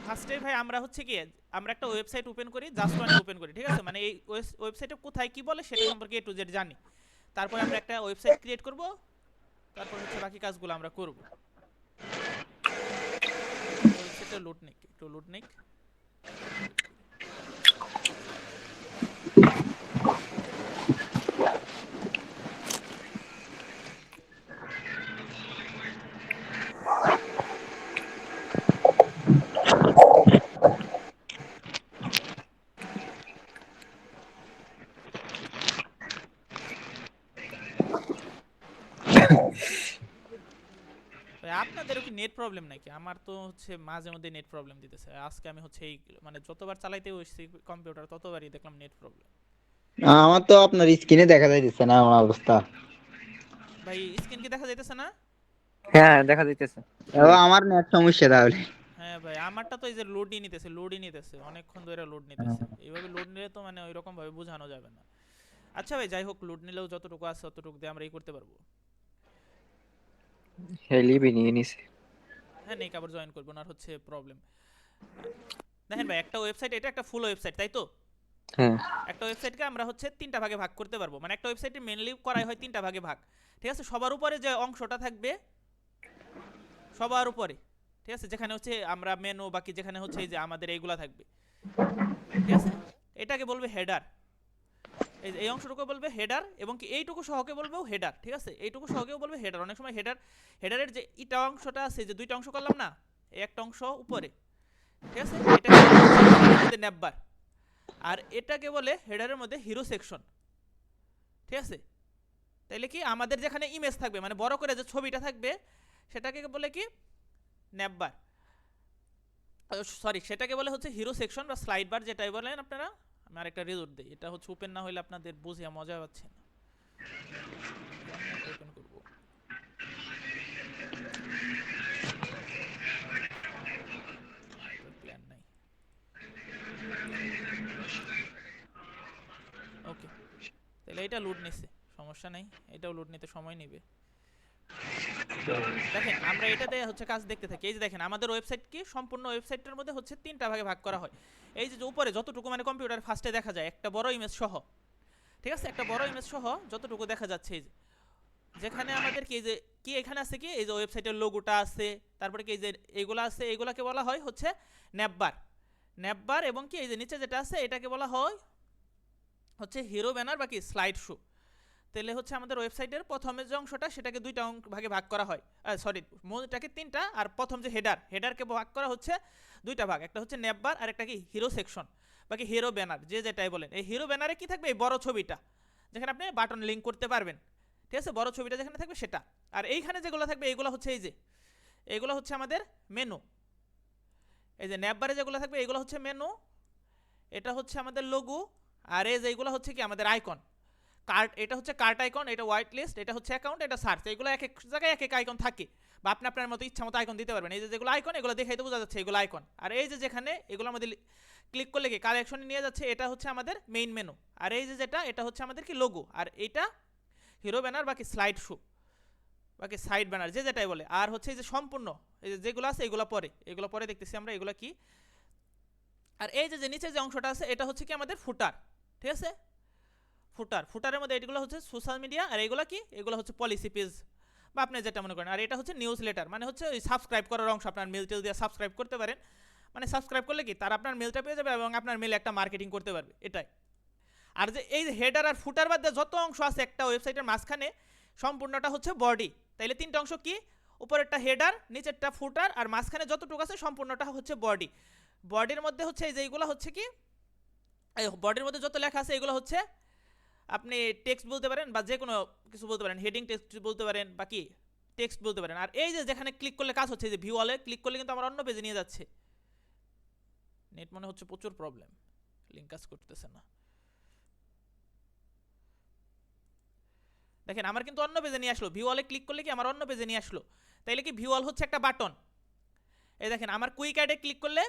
ফার্স্টে ভাই আমরা হচ্ছে কি, আমরা একটা ওয়েবসাইট ওপেন করি, জাস্ট ওয়ানে ওপেন করি, ঠিক আছে? মানে এই ওয়েবসাইটে কোথায় কি বলে সেটা সম্পর্কে এ টু জেড জানি। তারপরে আমরা একটা ওয়েবসাইট ক্রিয়েট করব, তারপর হচ্ছে বাকি কাজগুলো আমরা করব। ওয়েবসাইটটা লোড নেক, একটু লোড নেক, ওয়েট করি। ভাই আপনাদেরও কি নেট প্রবলেম নাকি? আমার তো হচ্ছে মাঝে মধ্যে নেট প্রবলেম দিতেছে। আজকে আমি হচ্ছে এই মানে যতবার চালাইতে বসছি কম্পিউটার ততবারই দেখলাম নেট প্রবলেম। আমার তো আপনার স্ক্রিনে দেখা যাইতেছে না আমার অবস্থা। ভাই স্ক্রিন কি দেখা যাইতেছে না? হ্যাঁ দেখা যাইতেছে। ও আমার নেট সমস্যা তাহলে। হ্যাঁ ভাই আমারটা তো এই যে লোডই নিতেছে অনেকক্ষণ ধরে লোড নিতেছে। এইভাবে লোড নিলে তো মানে ওই রকম ভাবে বোঝানো যাবে না। আচ্ছা ভাই যাই হোক, লোড নিলেও যতটুকু আছে ততটুকু দিয়ে আমরা এই করতে পারবো। হেলিবি নিয়ে নিছে। হ্যাঁ নেই আবার জয়েন করবো না, আর হচ্ছে প্রবলেম। দেখেন ভাই একটা ওয়েবসাইট, এটা একটা ফুল ওয়েবসাইট তাই তো? হ্যাঁ একটা ওয়েবসাইটকে আমরা হচ্ছে তিনটা ভাগে ভাগ করতে পারবো, মানে একটা ওয়েবসাইটে মেনলি করাই হয় তিনটা ভাগে ভাগ। ঠিক আছে, সবার উপরে যে অংশটা থাকবে, সবার উপরে, ঠিক আছে, যেখানে হচ্ছে আমরা মেনু বাকি যেখানে হচ্ছে এই যে আমাদের এইগুলা থাকবে, ঠিক আছে, এটাকে বলবে হেডার। এই অংশটুকু বলবে হেডার, এবং কি এইটুকু সহকে বলবেও হেডার, ঠিক আছে, এইটুকু সহকেও বলবে হেডার। অনেক সময় হেডারের যে ইটা অংশটা আছে, যে দুইটা অংশ করলাম না, এই একটা অংশ উপরে, ঠিক আছে, এটাকে বলে হচ্ছে হেডারের মধ্যে ন্যাববার। আর এটাকে বলে হেডারের মধ্যে হিরো সেকশন, ঠিক আছে। তাইলে কি আমাদের যেখানে ইমেজ থাকবে, মানে বড় করে যে ছবিটা থাকবে, সেটাকে বলে কি ন্যাববার, সরি সেটাকে বলে হচ্ছে হিরো সেকশন বা স্লাইড বার যেটাই বলেন আপনারা। আমি আরেকটা রেজল্ট দিই, এটা হচ্ছে ওপেন না হলে আপনাদের বুঝিয়া মজা পাচ্ছে না। কেমনে একটা ওপেন করবো? এটার প্ল্যান নাই। ওকে, তাহলে এটা লোড নিচ্ছে, সমস্যা নাই, এটাও লোড নিতে সময় নেবে। দেখেন আমরা এটাতে হচ্ছে কাজ দেখতে থাকি। এই যে দেখেন আমাদের ওয়েবসাইট কি, সম্পূর্ণ ওয়েবসাইটটার মধ্যে হচ্ছে তিনটা ভাগে ভাগ করা হয়। এই যে উপরে যতটুকু মানে কম্পিউটার ফার্স্টে দেখা যায় একটা বড় ইমেজ সহ, ঠিক আছে, একটা বড় ইমেজ সহ যতটুকু দেখা যাচ্ছে, এই যে যেখানে আমাদের কি, এই যে কি এখানে আছে কি, এই যে ওয়েবসাইটের লোগোটা আছে, তারপরে কি এই যে এইগুলো আছে, এইগুলাকে বলা হয় হচ্ছে ন্যাববার। ন্যাববার এবং কি এই যে নিচে যেটা আছে এটাকে বলা হয় হচ্ছে হিরো ব্যানার বাকি স্লাইড শো। তাহলে হচ্ছে আমাদের ওয়েবসাইটের প্রথমের যে অংশটা সেটাকে দুইটা ভাগে ভাগ করা হয়, সরি মূলটাকে তিনটা, আর প্রথম যে হেডারকে ভাগ করা হচ্ছে দুইটা ভাগ, একটা হচ্ছে ন্যাববার আর একটা কি হিরো সেকশন বাকি হিরো ব্যানার, যে যেটাই বলেন। এই হিরো ব্যানারে কি থাকবে, এই বড় ছবিটা যেখানে আপনি বাটন লিঙ্ক করতে পারবেন, ঠিক আছে, বড় ছবিটা যেখানে থাকবে সেটা। আর এইখানে যেগুলো থাকবে এইগুলো হচ্ছে এই যে এইগুলো হচ্ছে আমাদের মেনু। এই যে ন্যাববারে যেগুলো থাকবে এইগুলো হচ্ছে মেনু, এটা হচ্ছে আমাদের লোগো, আর এই যে এইগুলো হচ্ছে কি আমাদের আইকন। কার্ট, এটা হচ্ছে কার্ট আইকন, এটা হোয়াইট লিস্ট, এটা হচ্ছে অ্যাকাউন্ট, এটা সার্চ। এগুলো এক এক জায়গায় এক এক আইকন থাকে, বা আপনি আপনার মতো ইচ্ছা মতো আইকন দিতে পারবেন। এই যে যেগুলো আইকন এগুলো দেখাই তো বোঝা যাচ্ছে এগুলো আইকন। আর এই যে যেখানে এগুলো আমাদের ক্লিক করলে কি কালেকশনে নিয়ে যাচ্ছে, এটা হচ্ছে আমাদের মেইন মেনু। আর এই যে যেটা এটা হচ্ছে আমাদের কি লোগো, আর এইটা হিরো ব্যানার বাকি স্লাইড শো বাকি সাইড ব্যানার, যে যেটাই বলে। আর হচ্ছে এই যে সম্পূর্ণ এই যে যেগুলো আছে এগুলো পরে দেখতেছি আমরা এগুলো কি। আর এই যে নিচে যে অংশটা আছে এটা হচ্ছে কি আমাদের ফুটার, ঠিক আছে, ফুটারের মধ্যে এগুলো হচ্ছে সোশ্যাল মিডিয়া, আর এগুলো কি, এগুলো হচ্ছে পলিসি পেজ বা আপনি যেটা মনে করেন। আর এটা হচ্ছে নিউজ লেটার, মানে হচ্ছে ওই সাবস্ক্রাইব করার অংশ, আপনার মেল টেল দিয়ে সাবস্ক্রাইব করতে পারেন। মানে সাবস্ক্রাইব করলে কি তার আপনার মেলটা পেয়ে যাবে এবং আপনার মেলে একটা মার্কেটিং করতে পারবে, এটাই। আর যে এই হেডার আর ফুটার বাদ দিয়ে যত অংশ আছে একটা ওয়েবসাইটের মাঝখানে, সম্পূর্ণটা হচ্ছে বডি। তাইলে তিনটা অংশ কি, উপরেরটা হেডার, নিচেরটা ফুটার, আর মাঝখানে যতটুকু আছে সম্পূর্ণটা হচ্ছে বডি। বডির মধ্যে হচ্ছে এই যে এইগুলো হচ্ছে কি, এই বডির মধ্যে যত লেখা আছে এগুলো হচ্ছে আপনি টেক্সট বলতে পারেন বা যে কোনো কিছু বলতে পারেন, হেডিং টেক্সট বলতে পারেন বা কি টেক্সট বলতে পারেন। আর এই যে যেখানে ক্লিক করলে কাজ হচ্ছে, যে ভিউ অলে ক্লিক করলে কিন্তু আমার অন্য পেজে নিয়ে যাচ্ছে। নেট মনে হচ্ছে প্রচুর প্রবলেম, লিঙ্ক কাজ করতেছে না। দেখেন আমার কিন্তু অন্য পেজে নিয়ে আসলো, ভিউ অলে ক্লিক করলে কি আমার অন্য পেজে নিয়ে আসলো। তাইলে কি ভিউ অল হচ্ছে একটা বাটন। এই দেখেন আমার কুইক অ্যাডে ক্লিক করলে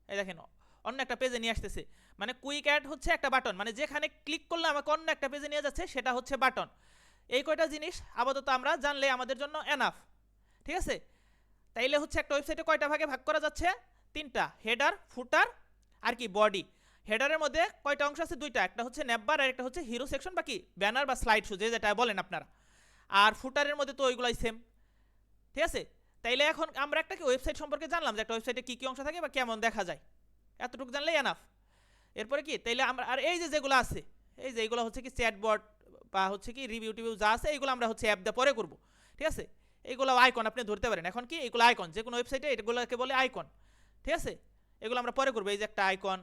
এই দেখেন অন্য একটা পেজে নিয়ে আসতেছে। মানে কুইক অ্যাড হচ্ছে একটা বাটন, মানে যেখানে ক্লিক করলে আমাকে অন্য একটা পেজে নিয়ে যাচ্ছে, সেটা হচ্ছে বাটন। এই কয়টা জিনিস আপাতত আমরা জানলে আমাদের জন্য এনাফ, ঠিক আছে। তাইলে হচ্ছে একটা ওয়েবসাইটে কয়টা ভাগে ভাগ করা যাচ্ছে? তিনটা, হেডার, ফুটার আর কি বডি। হেডারের মধ্যে কয়টা অংশ আছে? দুইটা, একটা হচ্ছে নেপবার আর একটা হচ্ছে হিরো সেকশন, বাকি ব্যানার বা স্লাইড শো যেটা বলেন আপনারা। আর ফুটারের মধ্যে তো ওইগুলাই সেম, ঠিক আছে? তাইলে এখন আমরা একটা কি ওয়েবসাইট সম্পর্কে জানলাম যে একটা ওয়েবসাইটে কি কি অংশ থাকে বা কেমন দেখা যায়, এতটুকু জানলেই এনাফ। এরপরে কি তাইলে আমরা আর এই যে যেগুলো আছে, এই যে এইগুলো হচ্ছে কি চ্যাটবট বা হচ্ছে কি রিভিউ টিভিউ যা আছে এইগুলো আমরা হচ্ছে অ্যাপ দিয়ে পরে করব, ঠিক আছে? এইগুলো আইকন আপনি ধরতে পারেন। এখন কি এগুলো আইকন, যে কোনো ওয়েবসাইটে এগুলোকে বলে আইকন, ঠিক আছে? এগুলো আমরা পরে করবো। এই যে একটা আইকন,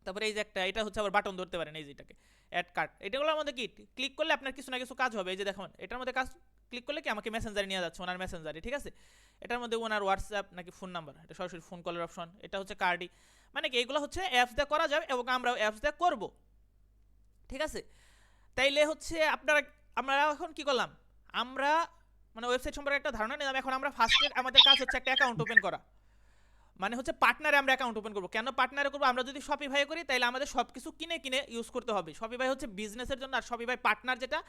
তারপরে এই যে একটা, এটা হচ্ছে আবার বাটন ধরতে পারেন, এই যেটাকে অ্যাড কার্ড। এটাগুলোর মধ্যে কি ক্লিক করলে আপনার কিছু না কিছু কাজ হবে। এই যে দেখুন এটার মধ্যে কাজ ক্লিক করলে কি আমাকে মেসেঞ্জারে নিয়ে যাচ্ছে, ওনার মেসেঞ্জারে, ঠিক আছে? এটার মধ্যে ওনার হোয়াটসঅ্যাপ নাকি ফোন নাম্বার, এটা সরাসরি ফোন কলের অপশন। এটা হচ্ছে কার্ডই, মানে কি এগুলো হচ্ছে অ্যাপস দিয়ে করা যাবে এবং আমরা অ্যাপস দিয়ে করবো, ঠিক আছে? তাইলে হচ্ছে আপনারা, আমরা এখন কি করলাম, আমরা মানে ওয়েবসাইট সম্পর্কে একটা ধারণা নিলাম। এখন আমরা ফার্স্টে আমাদের কাজ হচ্ছে একটা অ্যাকাউন্ট ওপেন করা, মানে হচ্ছে পার্টনারে আমরা অ্যাকাউন্ট ওপেন করবো। কেন পার্টনারে করবো? আমরা যদি শপিফাই করি তাহলে আমাদের সব কিছু কিনে কিনে ইউজ করতে হবে। শপিফাই হচ্ছে বিজনেসের জন্য, আর শপিফাই পার্টনার যেটা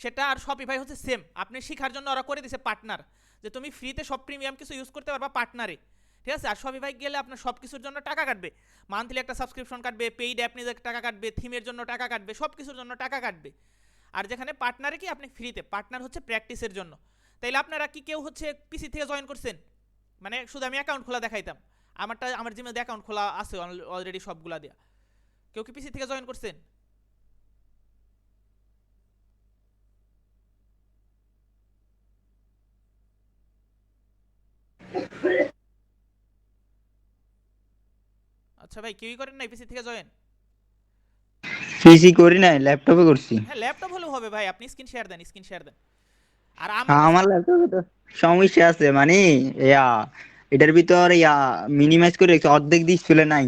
সেটা আর শপিফাই হচ্ছে সেম। আপনি শেখার জন্য ওরা করে দিছে পার্টনার, যে তুমি ফ্রিতে সব প্রিমিয়াম কিছু ইউজ করতে পারবা পার্টনারে, ঠিক আছে? আর শপিফাই গেলে আপনার সব কিছুর জন্য টাকা কাটবে, মান্থলি একটা সাবস্ক্রিপশন কাটবে, পেইড অ্যাপ নিয়ে টাকা কাটবে, থিমের জন্য টাকা কাটবে, সব কিছুর জন্য টাকা কাটবে। আর যেখানে পার্টনারে কি আপনি ফ্রিতে, পার্টনার হচ্ছে প্র্যাকটিসের জন্য। তাইলে আপনারা কি কেউ হচ্ছে পিসি থেকে জয়েন করছেন? মানে শুধু আমি অ্যাকাউন্ট খোলা দেখাইতাম, আমার জিমেতে অ্যাকাউন্ট খোলা আছে অলরেডি সবগুলা দেয়া। কেউ কি পিসি থেকে জয়েন করছেন? আচ্ছা ভাই, কেউই করেন নাই পিসি থেকে জয়েন? পিসি করি নাই, ল্যাপটপে করছি। হ্যাঁ ল্যাপটপ হলেও হবে ভাই, আপনি স্ক্রিন শেয়ার দেন, স্ক্রিন শেয়ার দেন। আর আমার হ্যাঁ, কাছে আমার ল্যাপটপে তো সমস্যা আছে, মানে ইয়া এটার ভিতর মিনিমাইজ করে রেখেছি, অর্ধেক ডিসপ্লে নাই।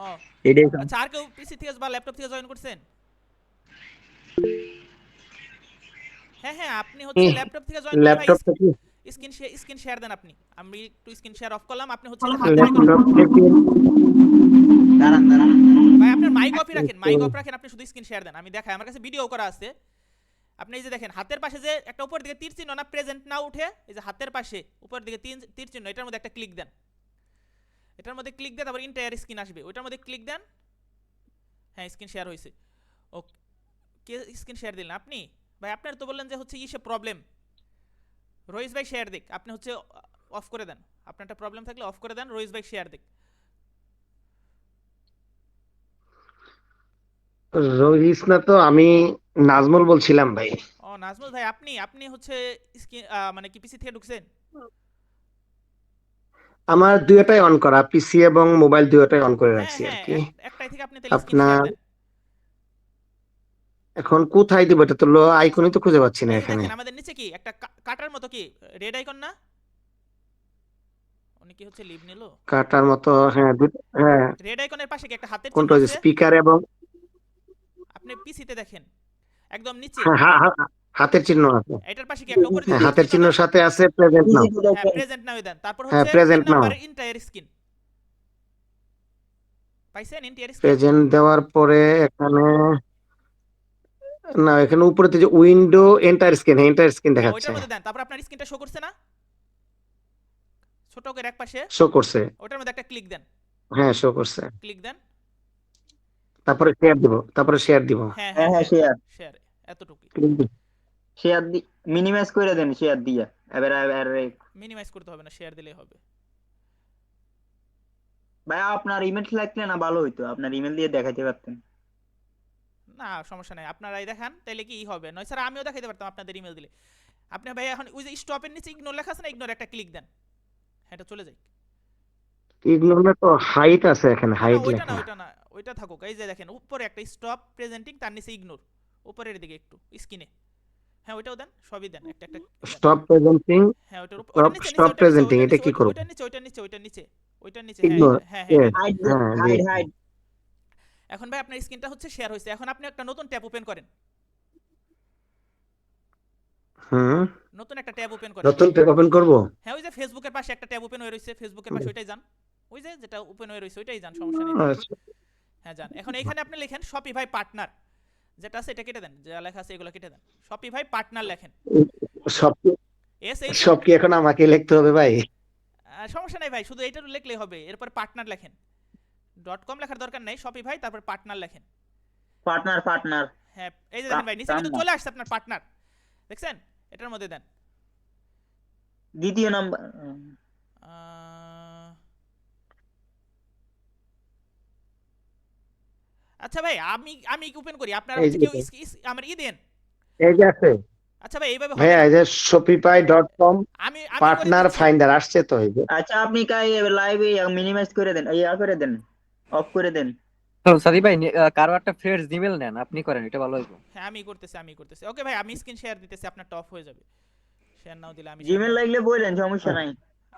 ও এটাই আচ্ছা, আর কেউ পিসি থেকে বা ল্যাপটপ থেকে জয়েন করছেন? হ্যাঁ হ্যাঁ, আপনি হচ্ছে ল্যাপটপ থেকে জয়েন করলে ভাই ল্যাপটপ থেকে স্ক্রিন শেয়ার দেন আপনি। আমি একটু স্ক্রিন শেয়ার অফ করলাম, আপনি হচ্ছে যে হাতের আইকন। ল্যাপটপ থেকে দাঁড়ান দাঁড়ান। ভাই আপনার মাইক অফই রাখেন, মাইক অফ রাখেন, আপনি শুধু স্ক্রিন শেয়ার দেন, আমি দেখাই, আমার কাছে ভিডিও করা আছে। আপনি এই যে দেখেন হাতের পাশে যে একটা উপর দিকে তীর চিহ্ন না, প্রেজেন্ট না উঠে, এই যে হাতের পাশে উপর দিকে তীর চিহ্ন, এটার মধ্যে একটা ক্লিক দেন। এটার মধ্যে ক্লিক দেন, তারপর ইন্টায়ার স্ক্রিন আসবে, ওইটার মধ্যে ক্লিক দেন। হ্যাঁ স্ক্রিন শেয়ার হয়েছে। ওকে, কে স্ক্রিন শেয়ার দিলেন? আপনি? ভাই আপনার তো বললেন যে হচ্ছে ইসে প্রবলেম। রইস ভাই শেয়ার দিক, আপনি হচ্ছে অফ করে দেন, আপনার একটা প্রবলেম থাকলে অফ করে দেন। রইস ভাই শেয়ার দিক। রহিস না তো, আমি নাজমুল বলছিলাম ভাই। ও নাজমুল ভাই, আপনি আপনি হচ্ছে মানে কি পিসি থেকে ঢুকছেন? আমার দুইটাই অন করা, পিসি এবং মোবাইল দুইটাই অন করে হ্যাঁ রাখছি আর হ্যাঁ, কি। একটাই থেকে আপনি তাহলে স্ক্রিন শেয়ার আপনার দেন। এখন কোথায় দিব? এটা তো আইকনই তো খুঁজে পাচ্ছি না এই যে এখানে। দেখেন আমাদের নিচে কি একটা কাটার মতো কি রেড আইকন না? উনি কি হচ্ছে লিভ নিল? কাটার মতো, হ্যাঁ হ্যাঁ। রেড আইকনের পাশে কি একটা হাতের চিহ্ন কোনটা, আছে? স্পিকার এবং আপনি পিসিতে দেখেন একদম নিচে, হ্যাঁ, হাতের চিহ্ন আছে। এটার পাশে কি একটা উপরে হ্যাঁ, তীর হাতের চিহ্ন না? চিহ্নের সাথে আছে প্রেজেন্ট নাও। হ্যাঁ প্রেজেন্ট নাও দেন, তারপর হ্যাঁ, হচ্ছে তিন প্রেজেন্ট নাও। Number entire screen. পাইছেন ইন্টায়ার স্ক্রিন? প্রেজেন্ট দেওয়ার পরে এখানে, না এখানে উপরে যে window enter screen, enter screen হ্যাঁ দেখাচ্ছে। ওইটার মধ্যে দেন, তারপর আপনার স্ক্রিনটা শো করছে না ছোট করে এক পাশে? শো করছে। ওটার মধ্যে একটা ক্লিক দেন, হ্যাঁ, শো করছে। ক্লিক দেন। তারপরে শেয়ার দিব, তারপরে শেয়ার দিব। হ্যাঁ হ্যাঁ হ্যাঁ হ্যাঁ, হ্যাঁ, শেয়ার শেয়ার, এতটুকুই। শেয়ার দি মিনিমাইজ করে দেন, শেয়ার দিয়া এবার এবার মিনিমাইজ করতে হবে না, শেয়ার দিলেই হবে। ভাই আপনার ইমেল লাগলে না ভালো হইতো, আপনার ইমেল দিয়ে দেখাইতে পারতেন। না সমস্যা নাই, আপনারাই দেখান তাইলে কি হবে, নয় স্যার আমিও দেখাইতে পারতাম আপনাদের ইমেল দিলে। আপনি ভাই এখন ওই যে স্টপের নিচে ইগনোর লেখা আছে না, ইগনোর একটা ক্লিক দেন, হ্যাঁ এটা চলে যায়। ইগনোর তো হাইট আছে এখানে, না না হাইট ওইটা না, লেখা। ওইটা না, ওইটা থাকুক। এই যে দেখেন উপরে একটা স্টপ প্রেজেন্টিং, তার নিচে ইগনোর, উপরের দিকে একটু স্ক্রিনে। হ্যাঁ ওইটাও দেন, সবই দেন, একটা একটা দেন। স্টপ প্রেজেন্টিং, হ্যাঁ ওইটার উপর, ওইটার নিচে নিচে, স্টপ ওইটার নিচে, প্রেজেন্টিং, ওইটার এটা নিচে, কি করব? ওইটার নিচে, ওইটার নিচে, ওইটার নিচে, ওইটার নিচে, হ্যাঁ ইগনোর, হ্যাঁ হ্যাঁ এটা। হাইড হ্যাঁ হাইড হাইড। এখন ভাই আপনার স্ক্রিনটা হচ্ছে শেয়ার হয়েছে, এখন আপনি একটা নতুন ট্যাব ওপেন করেন, হুম, নতুন একটা ট্যাব ওপেন করেন। নতুন ট্যাব ওপেন করব। হ্যাঁ ওই যে ফেসবুকের পাশে একটা ট্যাব ওপেন হয়ে রয়েছে, ফেসবুকের পাশে ওইটাই যান, ওই যে যেটা ওপেন হয়ে রয়েছে ওইটাই যান, সমস্যা নেই। আচ্ছা, হ্যাঁ যান, এখন এইখানে আপনি লেখেন শপিফাই পার্টনার, যেটা আছে এটা কেটে দেন, যা লেখা আছে এগুলো কেটে দেন, শপিফাই পার্টনার লেখেন। সব SH সব কি এখন আমাকে লিখতে হবে ভাই? সমস্যা নাই ভাই, শুধু এইটার লিখলেই হবে। এরপর পার্টনার লেখেন, .com লেখার দরকার নেই, শপিফাই তারপর পার্টনার লেখেন। পার্টনার পার্টনার হ্যাঁ এই যে দেখেন ভাই নিচে কিন্তু চলে আসছে আপনার পার্টনার, দেখছেন? এটার মধ্যে দেন। দ্বিতীয় নাম্বার। আচ্ছা ভাই আমি আমি ওপেন করি, আপনারা এই হচ্ছে যে কেউ আমার দেন। এই যে আছে আচ্ছা ভাই এইভাবে হবে ভাইয়া, না, এই যে shopify.com আমি আমি করে পার্টনার দিচ্ছি। ফাইন্ডার আসছে তো এই যে। আচ্ছা আপনি কাই লাইভে মিনিমাইজ করে দেন, করে দেন, অফ করে দেন। তো সাদি ভাই কারো একটা ফ্রেন্ডস ইমেল নেন, আপনি করেন, এটা ভালো হইব। হ্যাঁ আমি করতেছি। ওকে ভাই আমি স্ক্রিন শেয়ার দিতেছি, আপনার টপ হয়ে যাবে। শেয়ার নাও দিলে আমি জিমেল লাগলে বলেন, সমস্যা নাই,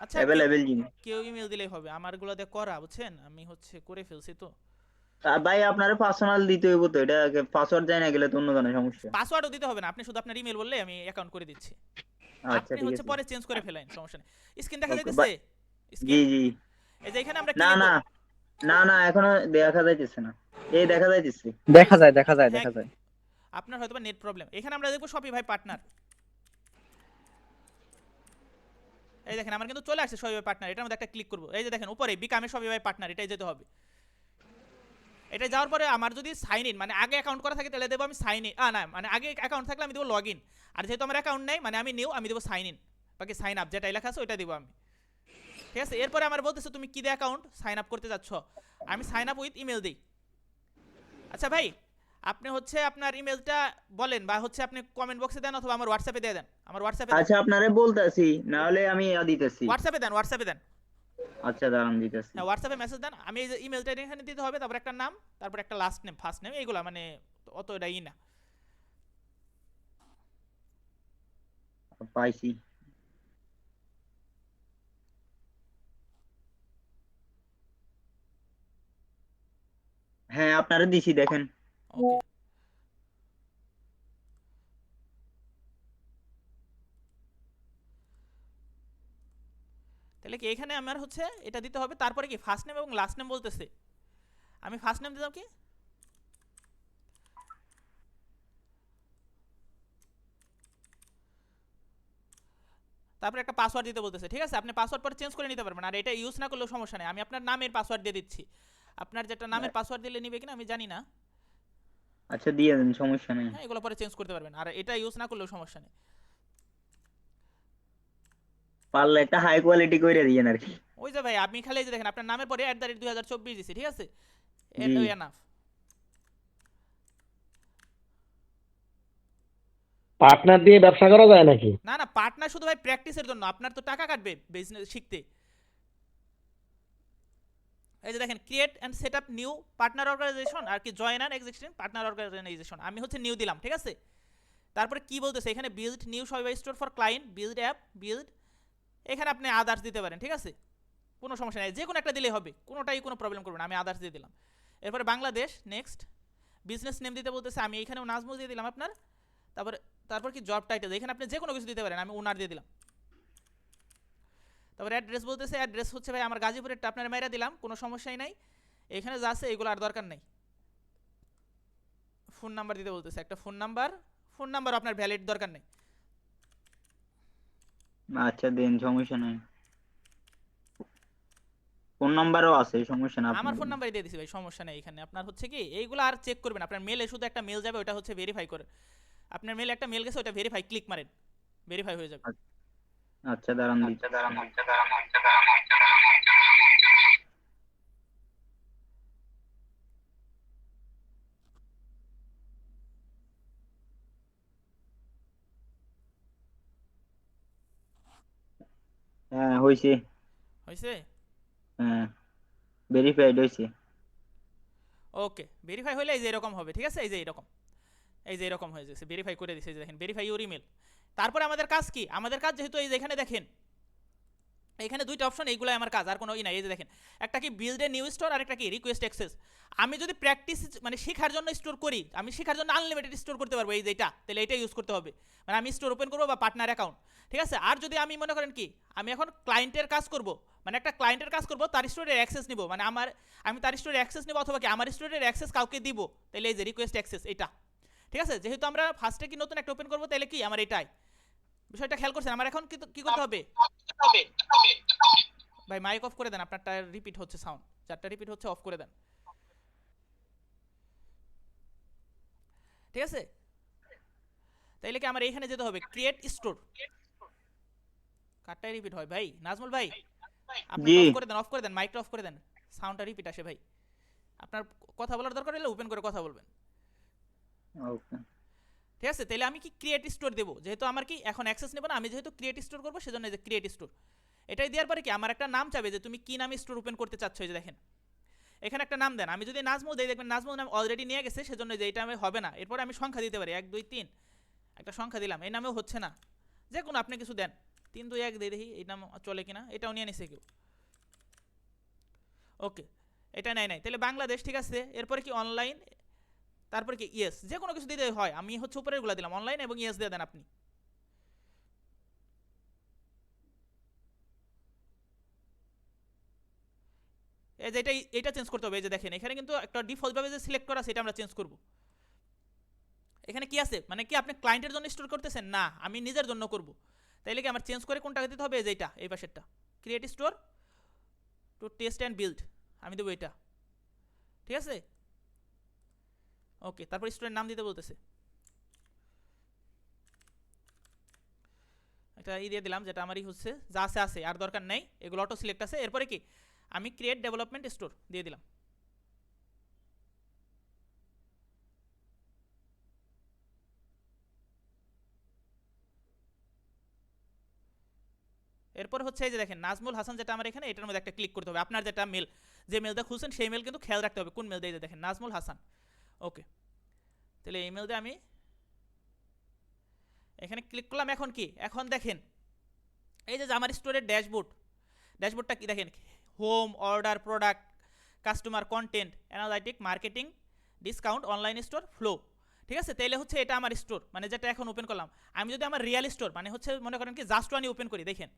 আচ্ছা অ্যাভেলেবেল জিমেল। কেউ ইমেল দিলেই হবে, আমার গুলো দিয়ে করা বুঝছেন, আমি হচ্ছে করে ফেলছি তো। ভাই আপনার পার্সোনাল দিতে হইব তো, এটা পাসওয়ার্ড যায় না গেলে তো অন্য ধরনের সমস্যা। পাসওয়ার্ডও দিতে হবে না, আপনি শুধু আপনার ইমেল বললে আমি অ্যাকাউন্ট করে দিচ্ছি। আচ্ছা আপনি ঠিক হচ্ছে আছে। পরে চেঞ্জ করে ফেলেন, সমস্যা নেই। স্ক্রিন দেখা Okay, যাইতেছে? জি স্ক্রিন জি। এই যে এখানে আমরা কি না লিখব? না না না, এখনো দেখা যাইতেছে না। এই দেখা যাইতেছে। দেখা যায় দেখা যায় হ্যাঁ, দেখা যায়। আপনার হয়তো নেট প্রবলেম। এখানে আমরা দেখব শপিফাই পার্টনার। এই দেখেন আমার কিন্তু চলে আসছে শপিফাই পার্টনার, এটার মধ্যে একটা ক্লিক করব। এই যে দেখেন উপরে বিকামে শপিফাই পার্টনার, এটাই যেতে হবে। এটা যাওয়ার পরে আমার যদি সাইন ইন মানে আগে অ্যাকাউন্ট করা থাকে তাহলে দেবো আমি সাইন ইন, না মানে আগে অ্যাকাউন্ট থাকলে আমি দেবো লগ ইন, আর যেহেতু আমার অ্যাকাউন্ট নেই মানে আমি নিউ, আমি দেবো সাইন ইন, বাকি সাইন আপ যেটা লেখা আছে ওইটা দেবো আমি। ঠিক আছে, এরপরে আমার বলতেছে তুমি কি দিয়ে অ্যাকাউন্ট সাইন আপ করতে যাচ্ছ, আমি সাইন আপ উইথ ইমেল দিই। আচ্ছা ভাই আপনি হচ্ছে আপনার ইমেলটা বলেন, বা হচ্ছে আপনি কমেন্ট বক্সে দেন অথবা আমার হোয়াটসঅ্যাপে দিয়ে দেন, আমার হোয়াটসঅ্যাপে দেন। আচ্ছা আপনারে বলতাছি, না হলে আমি দিতেছি। হোয়াটসঅ্যাপে দেন, হোয়াটসঅ্যাপে দেন। আচ্ছা দাঁড়ান দিতেছি। হ্যাঁ হোয়াটসঅ্যাপে মেসেজ দেন, আমি এই যে ইমেলটা এখানে দিতে হবে, তারপর একটা নাম, তারপর একটা লাস্ট নেম ফার্স্ট নেম, এইগুলা মানে অত এটা ই না। পাইছি। হ্যাঁ আপনারে দিছি, দেখেন। ওকে তাহলে কি এখানে আমার হচ্ছে এটা দিতে হবে, তারপরে কি ফার্স্ট নেম এবং লাস্ট নেম বলতেছে, আমি ফার্স্ট নেম দিলাম কি, তারপরে একটা পাসওয়ার্ড দিতে বলতেছে। ঠিক আছে, আপনি পাসওয়ার্ড পরে চেঞ্জ করে নিতে পারবেন, আর এটা ইউজ না করলেও সমস্যা নেই, আমি আপনার নামের পাসওয়ার্ড দিয়ে দিচ্ছি। আপনার যেটা নামের পাসওয়ার্ড দিলে নিবে কিনা আমি জানি না। আচ্ছা দিয়ে দেন, সমস্যা নেই। হ্যাঁ এগুলো পরে চেঞ্জ করতে পারবেন, আর এটা ইউজ না করলেও সমস্যা নেই। পারলে একটা হাই কোয়ালিটি করে দিয়েন আর কি। ওই যে ভাই আপনি খালি এই যে দেখেন আপনার নামের পরে @2024 দিছি, ঠিক আছে, জি। এনাফ। পার্টনার দিয়ে ব্যবসা করা যায় নাকি? না না পার্টনার শুধু ভাই প্র্যাকটিসের জন্য, আপনার তো টাকা কাটবে বিজনেস শিখতে। এই যে দেখেন create and set up new partner organisation, আর কি join an existing partner organisation, আমি হচ্ছে নিউ দিলাম। ঠিক আছে, তারপরে কি বলতেছে এখানে build new Shopify store for client, build app, build, এখানে আপনি আদার্স দিতে পারেন। ঠিক আছে, কোনো সমস্যা নেই, যে কোনো একটা দিলেই হবে, কোনোটাই কোনো প্রবলেম করবে না, আমি আদার্স দিয়ে দিলাম। এরপরে বাংলাদেশ, নেক্সট বিজনেস নেম দিতে বলতেছে, আমি এখানেও নাজমুল দিয়ে দিলাম আপনার। তারপরে তারপর কি জব টাইটেল, এখানে আপনি যে কোনো কিছু দিতে পারেন, আমি ওনার দিয়ে দিলাম। তারপরে অ্যাড্রেস বলতেছে, অ্যাড্রেস হচ্ছে ভাই আমার গাজীপুরেরটা আপনার মেয়েরা দিলাম, কোনো সমস্যাই নাই, এখানে যা আছে এগুলো আর দরকার নেই। ফোন নাম্বার দিতে বলতেছে, একটা ফোন নাম্বার আপনার ভ্যালিড দরকার নেই। আচ্ছা দেন, সমস্যা নেই। ফোন নাম্বারও আছে, সমস্যা না। আমার ফোন নাম্বারই দিয়ে দিছি ভাই, সমস্যা নেই। এখানে আপনার হচ্ছে কি এইগুলো আর চেক করবেন, আপনার মেলে শুধু একটা মেল যাবে, ওটা হচ্ছে ভেরিফাই করে, আপনার মেলে একটা মেল গেছে, ওটা ভেরিফাই ক্লিক মারেন, ভেরিফাই হয়ে যাবে। আচ্ছা দাঁড়ান দিচ্ছি। হ্যাঁ হইছে। হয়েছে? হ্যাঁ ভেরিফাইড হইছে। ওকে ভেরিফাই হলে এই যে এরকম হবে। ঠিক আছে, এই যে এরকম, এই যে এরকম হয়ে যাচ্ছে, ভেরিফাই করে দিছে, এই যে দেখেন ভেরিফাই ইউর ইমেল। তারপরে আমাদের কাজ কি, আমাদের কাজ যেহেতু এই যে এখানে দেখেন এখানে দুইটা অপশন, এইগুলাই আমার কাজ, আর কোনো ই নাই। এই যে দেখেন একটা কি বিল্ড এ নিউ স্টোর, আর একটা কি রিকোয়েস্ট অ্যাক্সেস। আমি যদি প্র্যাকটিস মানে শেখার জন্য স্টোর করি, আমি শেখার জন্য আনলিমিটেড স্টোর করতে পারবো, এই যে এটা, তাহলে এটা ইউজ করতে হবে, মানে আমি স্টোর ওপেন করবো বা পার্টনার অ্যাকাউন্ট। ঠিক আছে, আর যদি আমি মনে করেন কি আমি এখন ক্লায়েন্টের কাজ করব, মানে একটা ক্লায়েন্টের কাজ করব, তার স্টোরের অ্যাক্সেস নিব, মানে আমি তার স্টোরের অ্যাক্সেস নিব, অথবা কি আমার স্টোরের অ্যাক্সেস কাউকে দিব, তাহলে এই যে রিকোয়েস্ট অ্যাক্সেস এটা। ঠিক আছে, যেহেতু আমরা ফার্স্টে কি নতুন একটা ওপেন করবো, তাহলে কি আমার এটাই বিষয়টা খেয়াল করছেন? আমার এখন কি করতে হবে? ভাই মাইক অফ করে দেন, আপনারটা রিপিট হচ্ছে সাউন্ড, যারটা রিপিট হচ্ছে অফ করে দেন, ঠিক আছে? তাইলে কি আমার এইখানে যেতে হবে ক্রিয়েট স্টোর, কারটাই রিপিট হয় ভাই? নাজমুল ভাই আপনি জি। অফ করে দেন, অফ করে দেন, মাইকটা অফ করে দেন, সাউন্ডটা রিপিট আসে ভাই। আপনার কথা বলার দরকার হলে ওপেন করে কথা বলবেন, ওকে। ঠিক আছে? তাহলে আমি কি ক্রিয়েট স্টোর দেবো, যেহেতু আমার কি এখন অ্যাক্সেস নেব না, আমি যেহেতু ক্রিয়েট স্টোর করবো সেজন্য এই যে ক্রিয়েট স্টোর, এটাই দেওয়ার পরে কি আমার একটা নাম চাবে যে তুমি কি নামে স্টোর ওপেন করতে চাচ্ছ। এই যে দেখেন এখানে একটা নাম দেন, আমি যদি নাজমুল দেই দেখবেন নাজমুল নাম অলরেডি নিয়ে গেছে, সেজন্য যে এটা আমি হবে না। এরপরে আমি সংখ্যা দিতে পারি 1 2 3, একটা সংখ্যা দিলাম, এই নামেও হচ্ছে না, যে কোনো আপনি কিছু দেন, 3 2 1 দিয়ে দেখি এই নাম চলে কিনা, এটাও নিয়ে নিছে কেউ। ওকে, এটা নাই, তাহলে বাংলাদেশ, ঠিক আছে। এরপরে কি অনলাইন, তারপরে কি ইয়েস, যে কোনো কিছু দিতে হয়, আমি হচ্ছে উপরে এগুলো দিলাম অনলাইন এবং ইয়েস দিয়ে দেন আপনি। এই যে এটা চেঞ্জ করতে হবে, এই যে দেখেন এখানে কিন্তু একটা ডিফল্ট ভাবে যে সিলেক্ট করা সেটা আমরা চেঞ্জ করব। এখানে কি আছে, মানে কি আপনি ক্লায়েন্টের জন্য স্টোর করতেছেন? না, আমি নিজের জন্য করব। তাইলে কি আমার চেঞ্জ করে কোনটা দিতে হবে? এই যে এটা, এই পাশেরটা, create store to test and build, আমি দেবো এটা, ঠিক আছে? ওকে, তারপর স্টোরের নাম দিতে বলতেছে, একটা দিয়ে দিলাম যেটা আমারই হচ্ছে, যা আছে আছে, আর দরকার নেই, এগুলো অটো সিলেক্ট আছে। এরপরে কি আমি ক্রিয়েট ডেভেলপমেন্ট স্টোর দিয়ে দিলাম। এরপর হচ্ছে এই যে দেখেন নাজমুল হাসান, যেটা আমার এখানে, এটার মধ্যে একটা ক্লিক করতে হবে। আপনার যেটা মেল, যে মেলটা খুলছেন সেই মেল কিন্তু খেয়াল রাখতে হবে কোন মেল দিয়ে, দেখেন নাজমুল হাসান। ওকে, তাহলে এই মেল দিয়ে আমি এখানে ক্লিক করলাম। এখন কি, এখন দেখেন এই যে আমার স্টোরের ড্যাশবোর্ডটা কি দেখেন, home, order, product, customer, content, analytic, marketing, discount, online store, flow, ঠিক আছে? তাহলে হচ্ছে এটা আমার স্টোর, মানে যেটা এখন ওপেন করলাম। আমি যদি আমার রিয়েল স্টোর, মানে হচ্ছে মনে করেন কি জাস্ট ওয়ানই ওপেন করি, দেখেন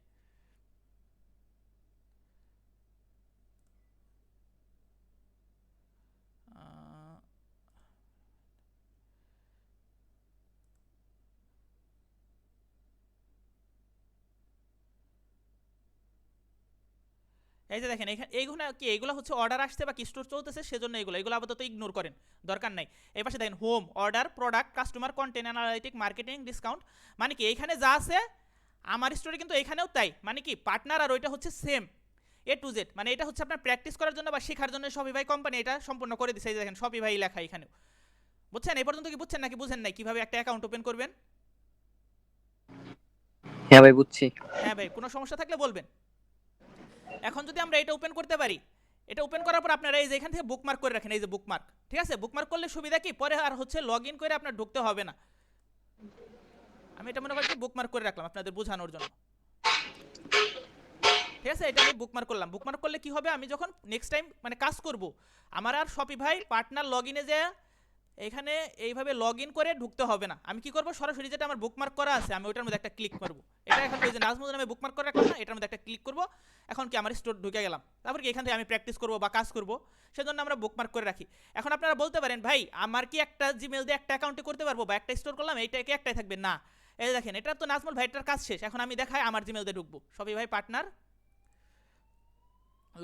এই যে দেখেন এইগুলো কি, এইগুলো হচ্ছে অর্ডার আসছে বা কি স্টোর চলতেছে, সেজন্য এগুলো আপাতত ইগনোর করেন, দরকার নাই। এই পাশে দেখেন home, order, product, customer, content, analytic, marketing, discount, মানে কি এইখানে যা আছে আমার স্টোরে কিন্তু এখানেও তাই, মানে কি পার্টনার আর ওইটা হচ্ছে সেম, A to Z, মানে এটা হচ্ছে আপনার প্র্যাকটিস করার জন্য বা শেখার জন্য শপিফাই কোম্পানি এটা সম্পূর্ণ করে দিচ্ছে। এই যে দেখেন শপিফাই লেখা এখানেও, বুঝছেন? এই পর্যন্ত কি বুঝছেন নাকি বুঝেন নাই কিভাবে একটা অ্যাকাউন্ট ওপেন করবেন? হ্যাঁ ভাই বুঝছি। হ্যাঁ ভাই, কোনো সমস্যা থাকলে বলবেন। এখন যদি আমরা এটা ওপেন করতে পারি, এটা ওপেন করার পর আপনারা এই যে এখান থেকে বুকমার্ক করে রাখেন, এই যে বুকমার্ক, ঠিক আছে? বুকমার্ক করলে সুবিধা কি, পরে আর হচ্ছে লগ ইন করে আপনার ঢুকতে হবে না। আমি এটা মনে করি বুকমার্ক করে রাখলাম আপনাদের বোঝানোর জন্য, ঠিক আছে? এটা আমি বুকমার্ক করলাম। বুকমার্ক করলে কি হবে, আমি যখন নেক্সট টাইম মানে কাজ করব, আমার আর শপিফাই পার্টনার লগ ইনে যে এখানে এইভাবে লগ ইন করে ঢুকতে হবে না। আমি কি করব, সরাসরি যেটা আমার বুকমার্ক করা আছে আমি ওইটার মধ্যে একটা ক্লিক করব। এটা এখন ওই যে নাজমুল নামে বুকমার্ক করে রাখলাম না, এটার মধ্যে একটা ক্লিক করব। এখন কি আমার স্টোর ঢুকে গেলাম, তারপর কি এখান থেকে আমি প্র্যাকটিস করব বা কাজ করব, সেজন্য আমরা বুকমার্ক করে রাখি। এখন আপনারা বলতে পারেন ভাই আমার কি একটা জিমেল দিয়ে একটা অ্যাকাউন্টে করতে পারবো, বা একটা স্টোর করলাম এইটাকে একটাই থাকবে না। এই দেখেন এটা তো নাজমুল ভাইটার কাজ শেষ, এখন আমি দেখাই আমার জিমেল দিয়ে ঢুকবো, সবই ভাই পার্টনার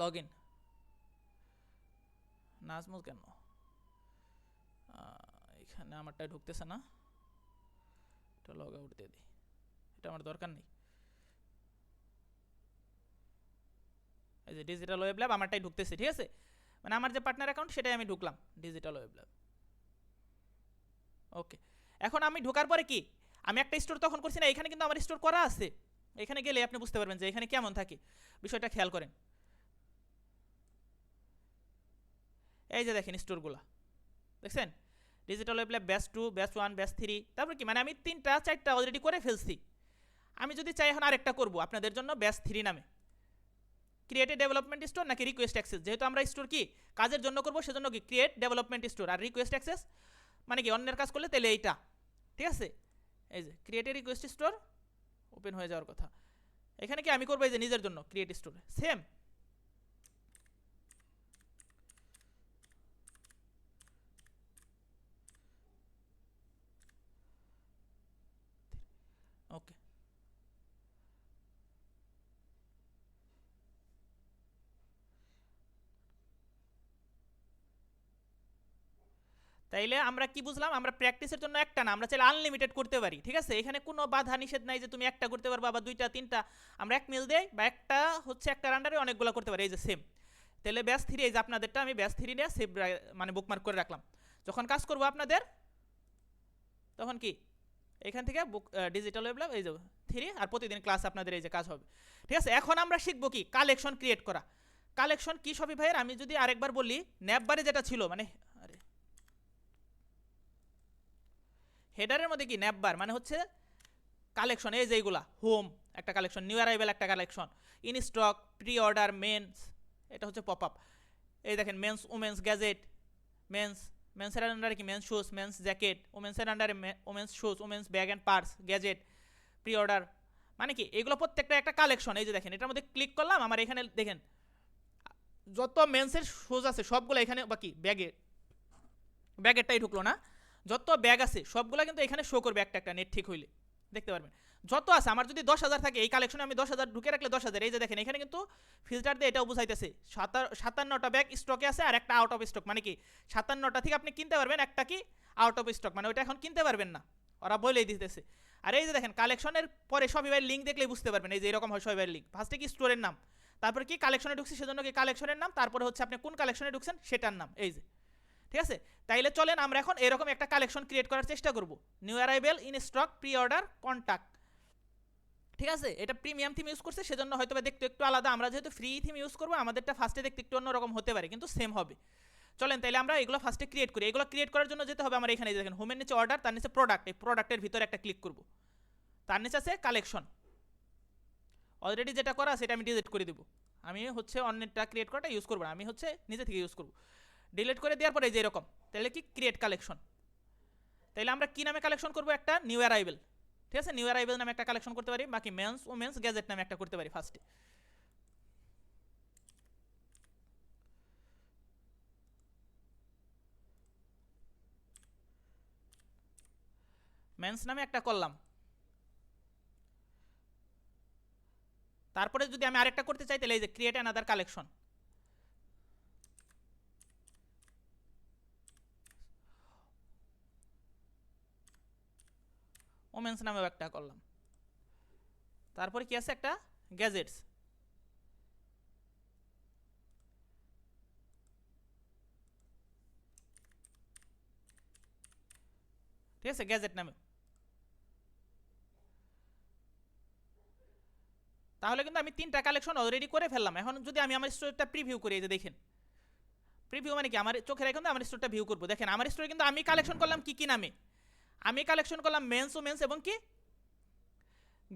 লগ ইন, নাজমুল কেন এখানে আমারটা ঢুকতেছে না, এটা লগ আউট দিয়ে দিই, এটা আমার দরকার নেই। এই যে ডিজিটাল ওয়েব ল্যাব আমারটাই ঢুকতেছে, ঠিক আছে? মানে আমার যে পার্টনার অ্যাকাউন্ট সেটাই আমি ঢুকলাম, ডিজিটাল ওয়েব ল্যাব। ওকে, এখন আমি ঢোকার পরে কি আমি একটা স্টোর তখন করছি না, এখানে কিন্তু আমার স্টোর করা আছে। এখানে গেলে আপনি বুঝতে পারবেন যে এখানে কেমন থাকে, বিষয়টা খেয়াল করেন। এই যে দেখেন স্টোরগুলো দেখছেন, digital web lab batch 2, batch 1, batch 3, তারপর কি মানে আমি 3টা 4টা অলরেডি করে ফেলছি। আমি যদি চাই এখন আরেকটা করব আপনাদের জন্য ব্যাচ 3 নামে, ক্রিয়েট ডেভেলপমেন্ট স্টোর নাকি রিকোয়েস্ট অ্যাক্সেস, যেহেতু আমরা স্টোর কি কাজের জন্য করব সেজন্য কি ক্রিয়েট ডেভেলপমেন্ট স্টোর, আর রিকোয়েস্ট অ্যাক্সেস মানে কি অন্যের কাজ করলে তাহলে এইটা, ঠিক আছে? এই যে ক্রিয়েট রিকোয়েস্ট স্টোর ওপেন হয়ে যাওয়ার কথা, এখানে কি আমি করবো এই যে নিজের জন্য ক্রিয়েট স্টোর সেম। ওকে, তাইলে আমরা কি বুঝলাম, আমরা প্র্যাকটিসের জন্য একটা না, আমরা চাইলে আনলিমিটেড করতে পারি, ঠিক আছে? এখানে কোনো বাধা নিষেধ নাই যে তুমি একটা করতে পারবা বা দুইটা তিনটা, আমরা এক মিল দেই বা একটা হচ্ছে একটার আন্ডারে অনেকগুলো করতে পারি, এই যে সেম। তাহলে ব্যাস 3 এই যে আপনাদেরটা আমি ব্যাস 3 নিয়ে সেভ মানে বুকমার্ক করে রাখলাম। যখন কাজ করবো আপনাদের তখন কি এখান থেকে বুক ডিজিটাল ওয়েব ল্যাব এই যে 3 আর প্রতিদিন ক্লাস আপনাদের এই যে কাজ হবে, ঠিক আছে? এখন আমরা শিখবো কি কালেকশন ক্রিয়েট করা। কালেকশন কি সবই ভাইয়ের, আমি যদি আরেকবার বলি, ন্যাপবারে যেটা ছিল মানে আরে হেডারের মধ্যে কি ন্যাপবার মানে হচ্ছে কালেকশন, এই যে এইগুলা হোম একটা কালেকশন, নিউ অ্যারাইভেল একটা collection, in stock, pre order, men's, এটা হচ্ছে পপ আপ। এই দেখেন মেন্স, উমেন্স, গ্যাজেট, মেন্স, মেন্সের আন্ডারে কি মেন্স শুজ, মেন্স জ্যাকেট, ওমেন্সের আন্ডারে women's shoes, women's bag and purse, gadget, pre order, মানে কি এগুলো প্রত্যেকটা একটা কালেকশন। এই যে দেখেন এটার মধ্যে ক্লিক করলাম, আমার এখানে দেখেন যত মেন্সের শুজ আছে সবগুলো এখানে, বাকি ব্যাগেরটাই ঢুকলো না, যত ব্যাগ আছে সবগুলো কিন্তু এখানে শো করবে একটা একটা, নেট ঠিক হইলে দেখতে পারবেন যত আছে। আমার যদি 10,000 থাকে এই কালেকশনে, আমি 10,000 ঢুকে রাখলে 10,000, এই যে দেখেন এখানে কিন্তু ফিল্টার দিয়ে এটাও বুঝাইতেছে 57টা ব্যাগ স্টকে আছে আর একটা আউট অফ স্টক, মানে কি 57টা থেকে আপনি কিনতে পারবেন, একটা কি আউট অফ স্টক, মানে ওইটা এখন কিনতে পারবেন না, ওরা বলেই দিতেছে। আর এই যে দেখেন কালেকশনের পরে শপিফাই লিঙ্ক দেখলেই বুঝতে পারবেন, এই যে এরকম হয় শপিফাই লিঙ্ক, ফার্স্টে কি স্টোরের নাম, তারপরে কি কালেকশনে ঢুকছি সেজন্য কি কালেকশনের নাম, তারপরে হচ্ছে আপনি কোন কালেকশনে ঢুকছেন সেটার নাম, এই যে, ঠিক আছে? তাইলে চলেন আমরা এখন এরকম একটা কালেকশন ক্রিয়েট করার চেষ্টা করব। New arrival, in stock, pre order, contact, ঠিক আছে? এটা প্রিমিয়াম থিম ইউজ করছে সেজন্য হয়তো দেখতে একটু আলাদা, আমরা যেহেতু ফ্রি থিম ইউজ করবো আমাদেরটা ফার্স্টে দেখতে একটু অন্যরকম হতে পারে কিন্তু সেম হবে। চলেন তাইলে আমরা এগুলো ফার্স্টে ক্রিয়েট করি। এগুলো ক্রিয়েট করার জন্য যেতে হবে আমার এখানে দেখেন হোমের নিচে অর্ডার, তার নিচে প্রোডাক্ট, এই প্রোডাক্টের ভিতরে একটা ক্লিক করব, তার নিচে আছে কালেকশন, অলরেডি যেটা করা সেটা আমি ডিলিট করে দেবো। আমি হচ্ছে অন্যটা ক্রিয়েট করাটা ইউজ করবো না, আমি হচ্ছে নিজে থেকে ইউজ করবো। ডিলিট করে দেওয়ার পরে যে এরকম, তাহলে কি ক্রিয়েট কালেকশন, তাহলে আমরা কি নামে কালেকশন করবো, একটা নিউ অ্যারাইভেল, ঠিক আছে? নিউ অ্যারাইভেল নামে একটা কালেকশন করতে পারি, বাকি মেন্স, ওমেন্স, গ্যাজেট নামে একটা করতে পারি ফার্স্টে। মেন্স নামে একটা করলাম, তারপরে যদি আমি আরেকটা করতে চাই তাহলে এই যে ক্রিয়েট অ্যানাদার কালেকশন, ওমেন্স নামেও একটা করলাম, তারপরে কি আছে একটা গ্যাজেটস, ঠিক আছে? গ্যাজেট নামে, তাহলে কিন্তু আমি 3টা কালেকশন অলরেডি করে ফেললাম। এখন যদি আমি আমার স্টোরটা প্রিভিউ করি, এই যে দেখেন প্রিভিউ মানে কি, আমার চোখে রেখে আমার স্টোরটা ভিউ করবো, দেখেন আমার স্টোরে কিন্তু আমি কালেকশন করলাম কি কি নামে, আমি কালেকশন করলাম মেন্স, ওমেন্স এবং কি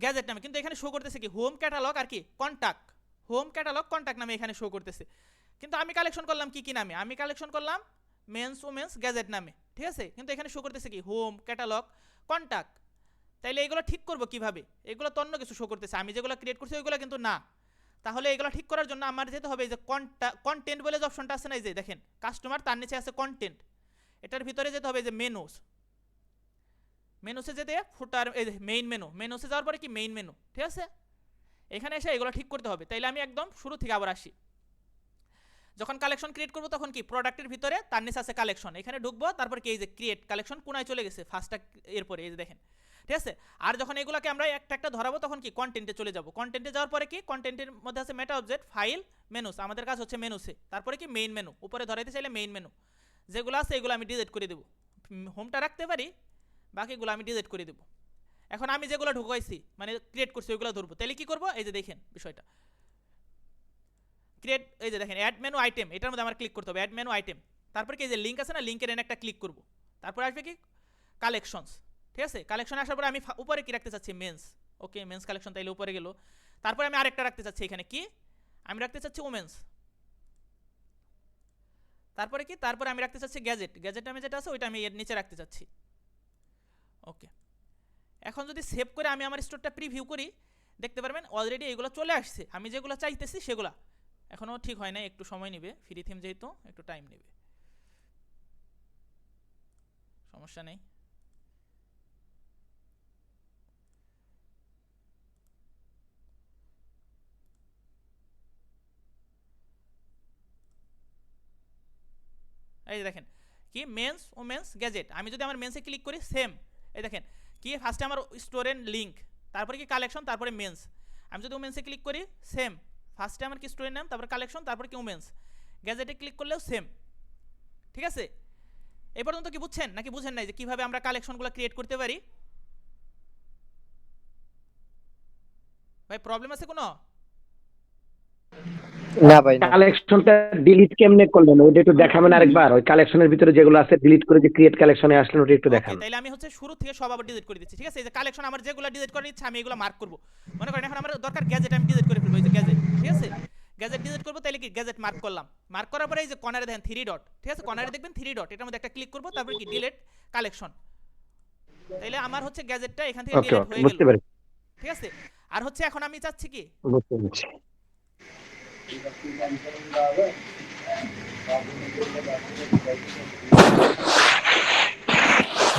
গ্যাজেট নামে, কিন্তু এখানে শো করতেছে কি হোম ক্যাটালগ আর কি কন্টাক্ট, হোম ক্যাটালগ কন্টাক্ট নামে এখানে শো করতেছে। কিন্তু আমি কালেকশন করলাম কি কি নামে, আমি কালেকশন করলাম মেন্স, ওমেন্স, গ্যাজেট নামে, ঠিক আছে? কিন্তু এখানে শো করতেছে কি হোম ক্যাটালগ কন্টাক্ট। তাইলে এগুলো ঠিক করবো কিভাবে, এগুলো তো অন্য কিছু শো করতেছে, আমি যেগুলো ক্রিয়েট করছি ওইগুলো কিন্তু না। তাহলে এগুলো ঠিক করার জন্য আমার যেতে হবে এই যে কন্টেন্ট বলে যে অপশনটা আছে না, এই যে দেখেন কাস্টমার, তার নিচে আছে কন্টেন্ট, এটার ভিতরে যেতে হবে এই যে মেনুস, মেনুসে যেতে ফুটার এই যে মেইন মেনু, মেনুসে যাওয়ার পরে কি মেইন মেনু, ঠিক আছে? এখানে এসে এগুলো ঠিক করতে হবে। তাইলে আমি একদম শুরু থেকে আবার আসি, যখন কালেকশন ক্রিয়েট করবো তখন কি প্রোডাক্টের ভিতরে তার নিচে আছে কালেকশন, এখানে ঢুকবো, তারপর কি এই যে ক্রিয়েট কালেকশন কোনায় চলে গেছে ফার্স্টটা, এরপরে এই যে দেখেন, ঠিক আছে? আর যখন এগুলোকে আমরা একটা একটা ধরাবো তখন কি কন্টেন্টে চলে যাব, কন্টেন্টে যাওয়ার পরে কি কন্টেন্টের মধ্যে আছে মেটা অবজেক্ট, ফাইল, মেনুস, আমাদের কাজ হচ্ছে মেনুসে, তারপরে কি মেইন মেনু, উপরে ধরাইতে চাইলে মেইন মেনু, যেগুলো আছে এগুলো আমি ডিলিট করে দেবো, হোমটা রাখতে পারি, বাকিগুলো আমি ডিলিট করে দেবো। এখন আমি যেগুলো ঢুকাইছি মানে ক্রিয়েট করছি ওইগুলো ধরবো, তাহলে কি করবো, এই যে দেখেন বিষয়টা ক্রিয়েট, এই যে দেখেন অ্যাড মেনু আইটেম, এটার মধ্যে আমার ক্লিক করতে হবে অ্যাড মেনু আইটেম, তারপরে কি এই যে লিঙ্ক আছে না, লিঙ্কের এনে একটা ক্লিক করবো, তারপরে আসবে কি কালেকশনস, ঠিক আছে? কালেকশন আসার পরে আমি উপরে কি রাখতে চাচ্ছি মেন্স, ওকে মেন্স কালেকশন, তাইলে উপরে গেল, তারপরে আমি আরেকটা রাখতে চাচ্ছি এখানে কি, আমি রাখতে চাচ্ছি ওমেন্স, তারপরে কি তারপরে আমি রাখতে চাচ্ছি গ্যাজেট, গ্যাজেট আমি যেটা আছে ওইটা আমি এর নিচে রাখতে চাচ্ছি, ওকে। এখন যদি সেভ করে আমি আমার স্টোরটা প্রিভিউ করি দেখতে পারবেন অলরেডি এগুলো চলে আসছে, আমি যেগুলো চাইতেছি সেগুলো, এখনও ঠিক হয় না, একটু সময় নেবে, ফ্রি থিম যেহেতু একটু টাইম নেবে, সমস্যা নেই। এই যে দেখেন কি মেন্স ওমেন্স গ্যাজেট। আমি যদি আমার মেন্সে ক্লিক করি সেম, এই দেখেন কি ফার্স্টে আমার স্টোরের লিঙ্ক, তারপরে কি কালেকশন, তারপরে মেন্স। আমি যদি ওমেন্সে ক্লিক করি সেম, ফার্স্টে আমার কি স্টোরের নাম, তারপরে কালেকশন, তারপরে কি ওমেন্স। গ্যাজেটে ক্লিক করলেও সেম। ঠিক আছে, এই পর্যন্ত কি বুঝছেন নাকি বুঝেন নাই যে কিভাবে আমরা কালেকশনগুলো ক্রিয়েট করতে পারি? ভাই প্রবলেম আছে কোনো? না ভাই, না। কালেকশনটা ডিলিট কেমনে করলেন ওটা একটু দেখাবেন আরেকবার, ওই কালেকশনের ভিতরে যেগুলো আছে ডিলিট করে যে ক্রিয়েট কালেকশনে আসলেন ওটা একটু ওকে, দেখান। তাইলে আমি হচ্ছে শুরু থেকে সব আবার ডিলিট করে দিচ্ছি। ঠিক আছে, এই যে কালেকশন আমার যেগুলো ডিলিট করার ইচ্ছা আমি এগুলো মার্ক করব। মনে করেন এখন আমার দরকার গ্যাজেট, আমি ডিলিট করে ফেলবো, এই যে গ্যাজেট। ঠিক আছে, গ্যাজেট ডিলিট করবো, তাহলে কি গ্যাজেট মার্ক করলাম। মার্ক করার পরে এই যে কর্নারে দেখেন 3 ডট, ঠিক আছে, কর্নারে দেখবেন 3 ডট, এটার মধ্যে একটা ক্লিক করবো, তারপরে কি ডিলিট কালেকশন। তাইলে আমার হচ্ছে গ্যাজেটটা এখান থেকে ওকে ডিলিট ওকে, হয়ে বুঝতে গেল। পেরেছি ঠিক আছে, আর হচ্ছে এখন আমি চাচ্ছি কি, বুঝতে পেরেছি।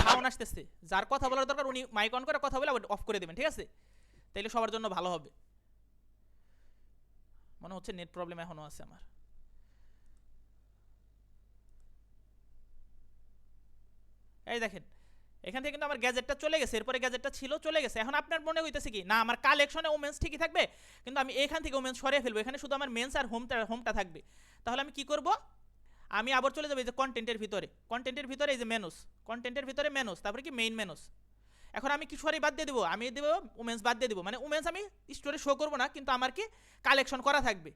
সাউন্ড আসতেছে, যার কথা বলার দরকার উনি মাইক অন করে কথা বলে অফ করে দেবেন। ঠিক আছে, তাইলে সবার জন্য ভালো হবে। মনে হচ্ছে নেট প্রবলেম এখনো আছে আমার। এই দেখেন এখান থেকে কিন্তু আমার গ্যাজেটটা চলে গেছে, এরপরে গ্যাজেটটা ছিল চলে গেছে। এখন আপনার মনে হইতেছে কি না আমার কালেকশনে ওমেন্স ঠিকই থাকবে, কিন্তু আমি এখান থেকে ওমেন্স সরিয়ে ফেলবো, এখানে শুধু আমার মেন্স আর হোমটা থাকবে। তাহলে আমি কি করব, আমি আবার চলে যাবো এই যে কন্টেন্টের ভিতরে, কন্টেন্টের ভিতরে এই যে মেনুস, কন্টেন্টের ভিতরে মেনুস, তারপরে কি মেইন মেনুস। এখন আমি কি সরি বাদ দিয়ে দেবো, আমি দেবো ওমেন্স বাদ দিয়ে দেবো, মানে ওমেন্স আমি স্টোরে শো করবো না, কিন্তু আমার কি কালেকশন করা থাকবে।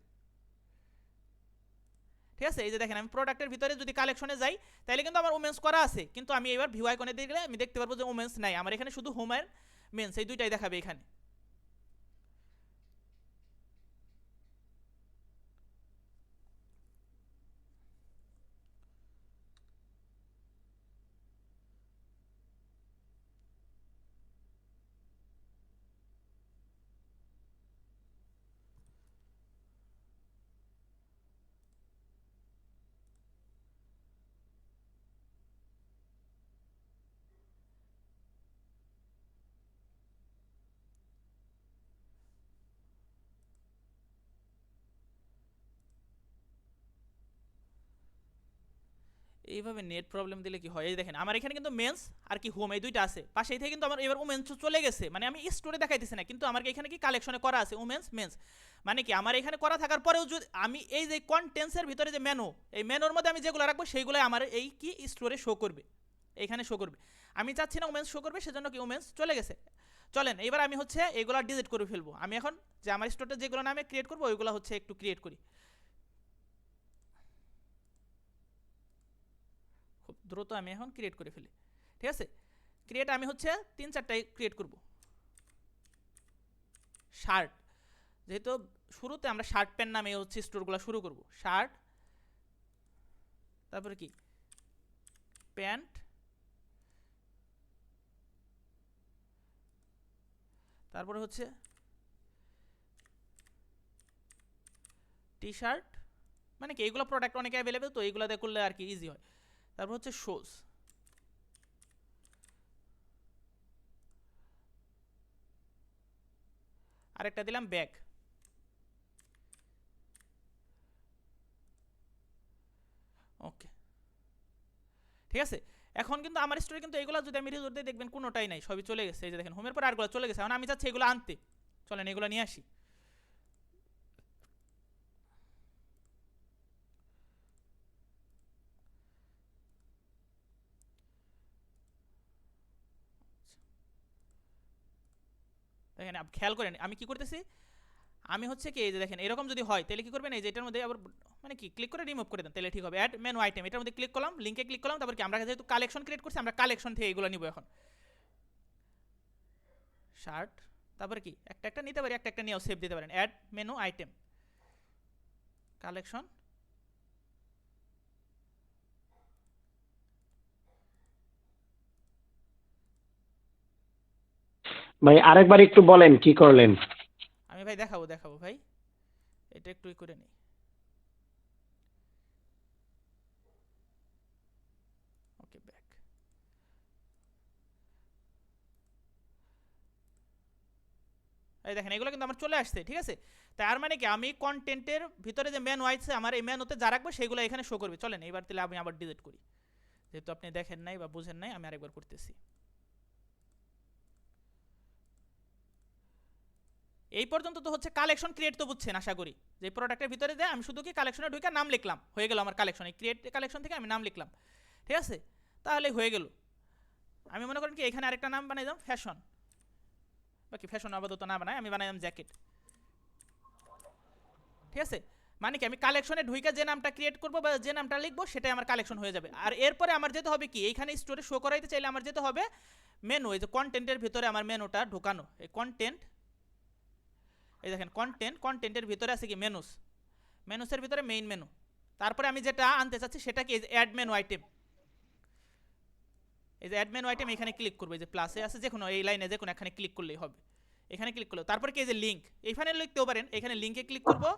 ঠিক আছে, এই যে দেখেন আমি প্রোডাক্টের ভিতরে যদি কালেকশনে যাই তাহলে কিন্তু আমার ওমেন্স করা আছে, কিন্তু আমি এবার ভিউ আইকনে দেখলে আমি দেখতে পারবো যে ওমেন্স নাই, আমার এখানে শুধু হোম আর মেন্স এই দুইটাই দেখাবে এখানে। এইভাবে নেট প্রবলেম দিলে কি হয়, এই দেখেন আমার এখানে কিন্তু মেন্স আর কি হোম এই দুইটা আছে, পাশেই থেকে কিন্তু আমার এবার ওমেন্স চলে গেছে, মানে আমি স্টোরে দেখাইতেছি না, কিন্তু আমার এখানে কি কালেকশনে করা আছে ওমেন্স মেন্স। মানে কি আমার এখানে করা থাকার পরেও যদি আমি এই যে কন্টেন্টসের ভিতরে যে মেনু, এই মেনুর মধ্যে আমি যেগুলো রাখবো সেইগুলো আমার এই কি স্টোরে শো করবে, এইখানে শো করবে। আমি চাচ্ছি না ওমেন্স শো করবে, সেজন্য কি ওমেন্স চলে গেছে। চলেন এবার আমি হচ্ছে এগুলো ডিলিট করে ফেলবো। আমি এখন যে আমার স্টোরটা যেগুলো নামে ক্রিয়েট করবো ওইগুলো হচ্ছে একটু ক্রিয়েট করি, খুব দ্রুত আমি এখন ক্রিয়েট করে ফেলি। ঠিক আছে, ক্রিয়েট আমি হচ্ছে 3-4টাই ক্রিয়েট করব। শার্ট, যেহেতু শুরুতে আমরা শার্ট প্যান্ট নামে হচ্ছে স্টোরগুলো শুরু করব। শার্ট, তারপরে কি প্যান্ট, তারপরে হচ্ছে টি শার্ট, মানে কি এইগুলো প্রোডাক্ট অনেক অ্যাভেলেবেল, তো এইগুলো দিয়ে করলে আর কি ইজি হয়। তারপর হচ্ছে শোজ, আরেকটা দিলাম ব্যাগ। ওকে, ঠিক আছে, এখন কিন্তু আমার স্টোরে কিন্তু এগুলো যদি আমি রিজোর্ট দিয়ে দেখবেন কোনোটাই নাই, সবই চলে গেছে। এই যে দেখেন হোমের পর আরগুলো চলে গেছে, এখন আমি চাচ্ছি এগুলো আনতে। চলেন এগুলো নিয়ে আসি। দেখেন খেয়াল করেন আমি কি করতেছি, আমি হচ্ছে কি এই যে দেখেন এরকম যদি হয় তাহলে কি করবেন, এই যে এটার মধ্যে আবার মানে কি ক্লিক করে রিমুভ করে দেন, তাহলে ঠিক হবে। অ্যাড মেনু আইটেম, এটার মধ্যে ক্লিক করলাম, লিঙ্কে ক্লিক করলাম, তারপর কি আমরা যেহেতু কালেকশন ক্রিয়েট করছি আমরা কালেকশন থেকে এগুলো নিব এখন। শার্ট, তারপরে কি একটা একটা নিতে পারি, একটা একটা নিয়েও সেভ দিতে পারেন। অ্যাড মেনু আইটেম, কালেকশন, ভাই আরেকবার একটু বলেন কি করলেন। আমি ভাই দেখাবো ভাই, এটা একটু করে নিই। ওকে ব্যাক, এই দেখেন এগুলো কিন্তু আমার চলে আসছে। ঠিক আছে, তার মানে কি আমি কন্টেন্টের ভিতরে যে মেনু আছে আমার এই মেনুতে যা রাখবো সেগুলো এখানে শো করবে। চলেন এবার তাহলে আমি আবার ডিলিট করি, যেহেতু আপনি দেখেন নাই বা বুঝেন নাই, আমি আরেকবার করতেছি। এই পর্যন্ত তো হচ্ছে কালেকশন ক্রিয়েট তো বুঝছেন আশা করি, যে প্রোডাক্টের ভিতরে দেয় আমি শুধু কি কালেকশনে ঢুকে নাম লিখলাম, হয়ে গেল আমার কালেকশন। এই ক্রিয়েট কালেকশন থেকে আমি নাম লিখলাম, ঠিক আছে, তাহলে হয়ে গেল। আমি মনে করেন কি এখানে আরেকটা নাম বানাই দাম ফ্যাশন, বাকি ফ্যাশন আপাতত না বানাই, আমি বানাইলাম জ্যাকেট, ঠিক আছে। মানে কি আমি কালেকশনে ঢুকে যে নামটা ক্রিয়েট করবো বা যে নামটা লিখবো সেটাই আমার কালেকশন হয়ে যাবে। আর এরপরে আমার যেতে হবে কি, এইখানে স্টোরে শো করাইতে চাইলে আমার যেতে হবে মেনু, এই যে কন্টেন্টের ভিতরে আমার মেনুটা ঢোকানো, এই কন্টেন্ট, এই দেখেন কন্টেন্ট, কন্টেন্টের ভিতরে আছে কি মেনুস, মেনুসের ভিতরে মেইন মেনু, তারপরে আমি যেটা আনতে চাচ্ছি সেটা কি অ্যাড মেনু আইটেম, এই যে অ্যাড মেনু আইটেম এখানে ক্লিক করবো, এই যে প্লাসে আছে যে কোনো এই লাইনে যে কোনো এখানে ক্লিক করলেই হবে, এখানে ক্লিক করলো। তারপরে কি এই যে লিঙ্ক, এখানে লিখতেও পারেন, এখানে লিঙ্কে ক্লিক করবো।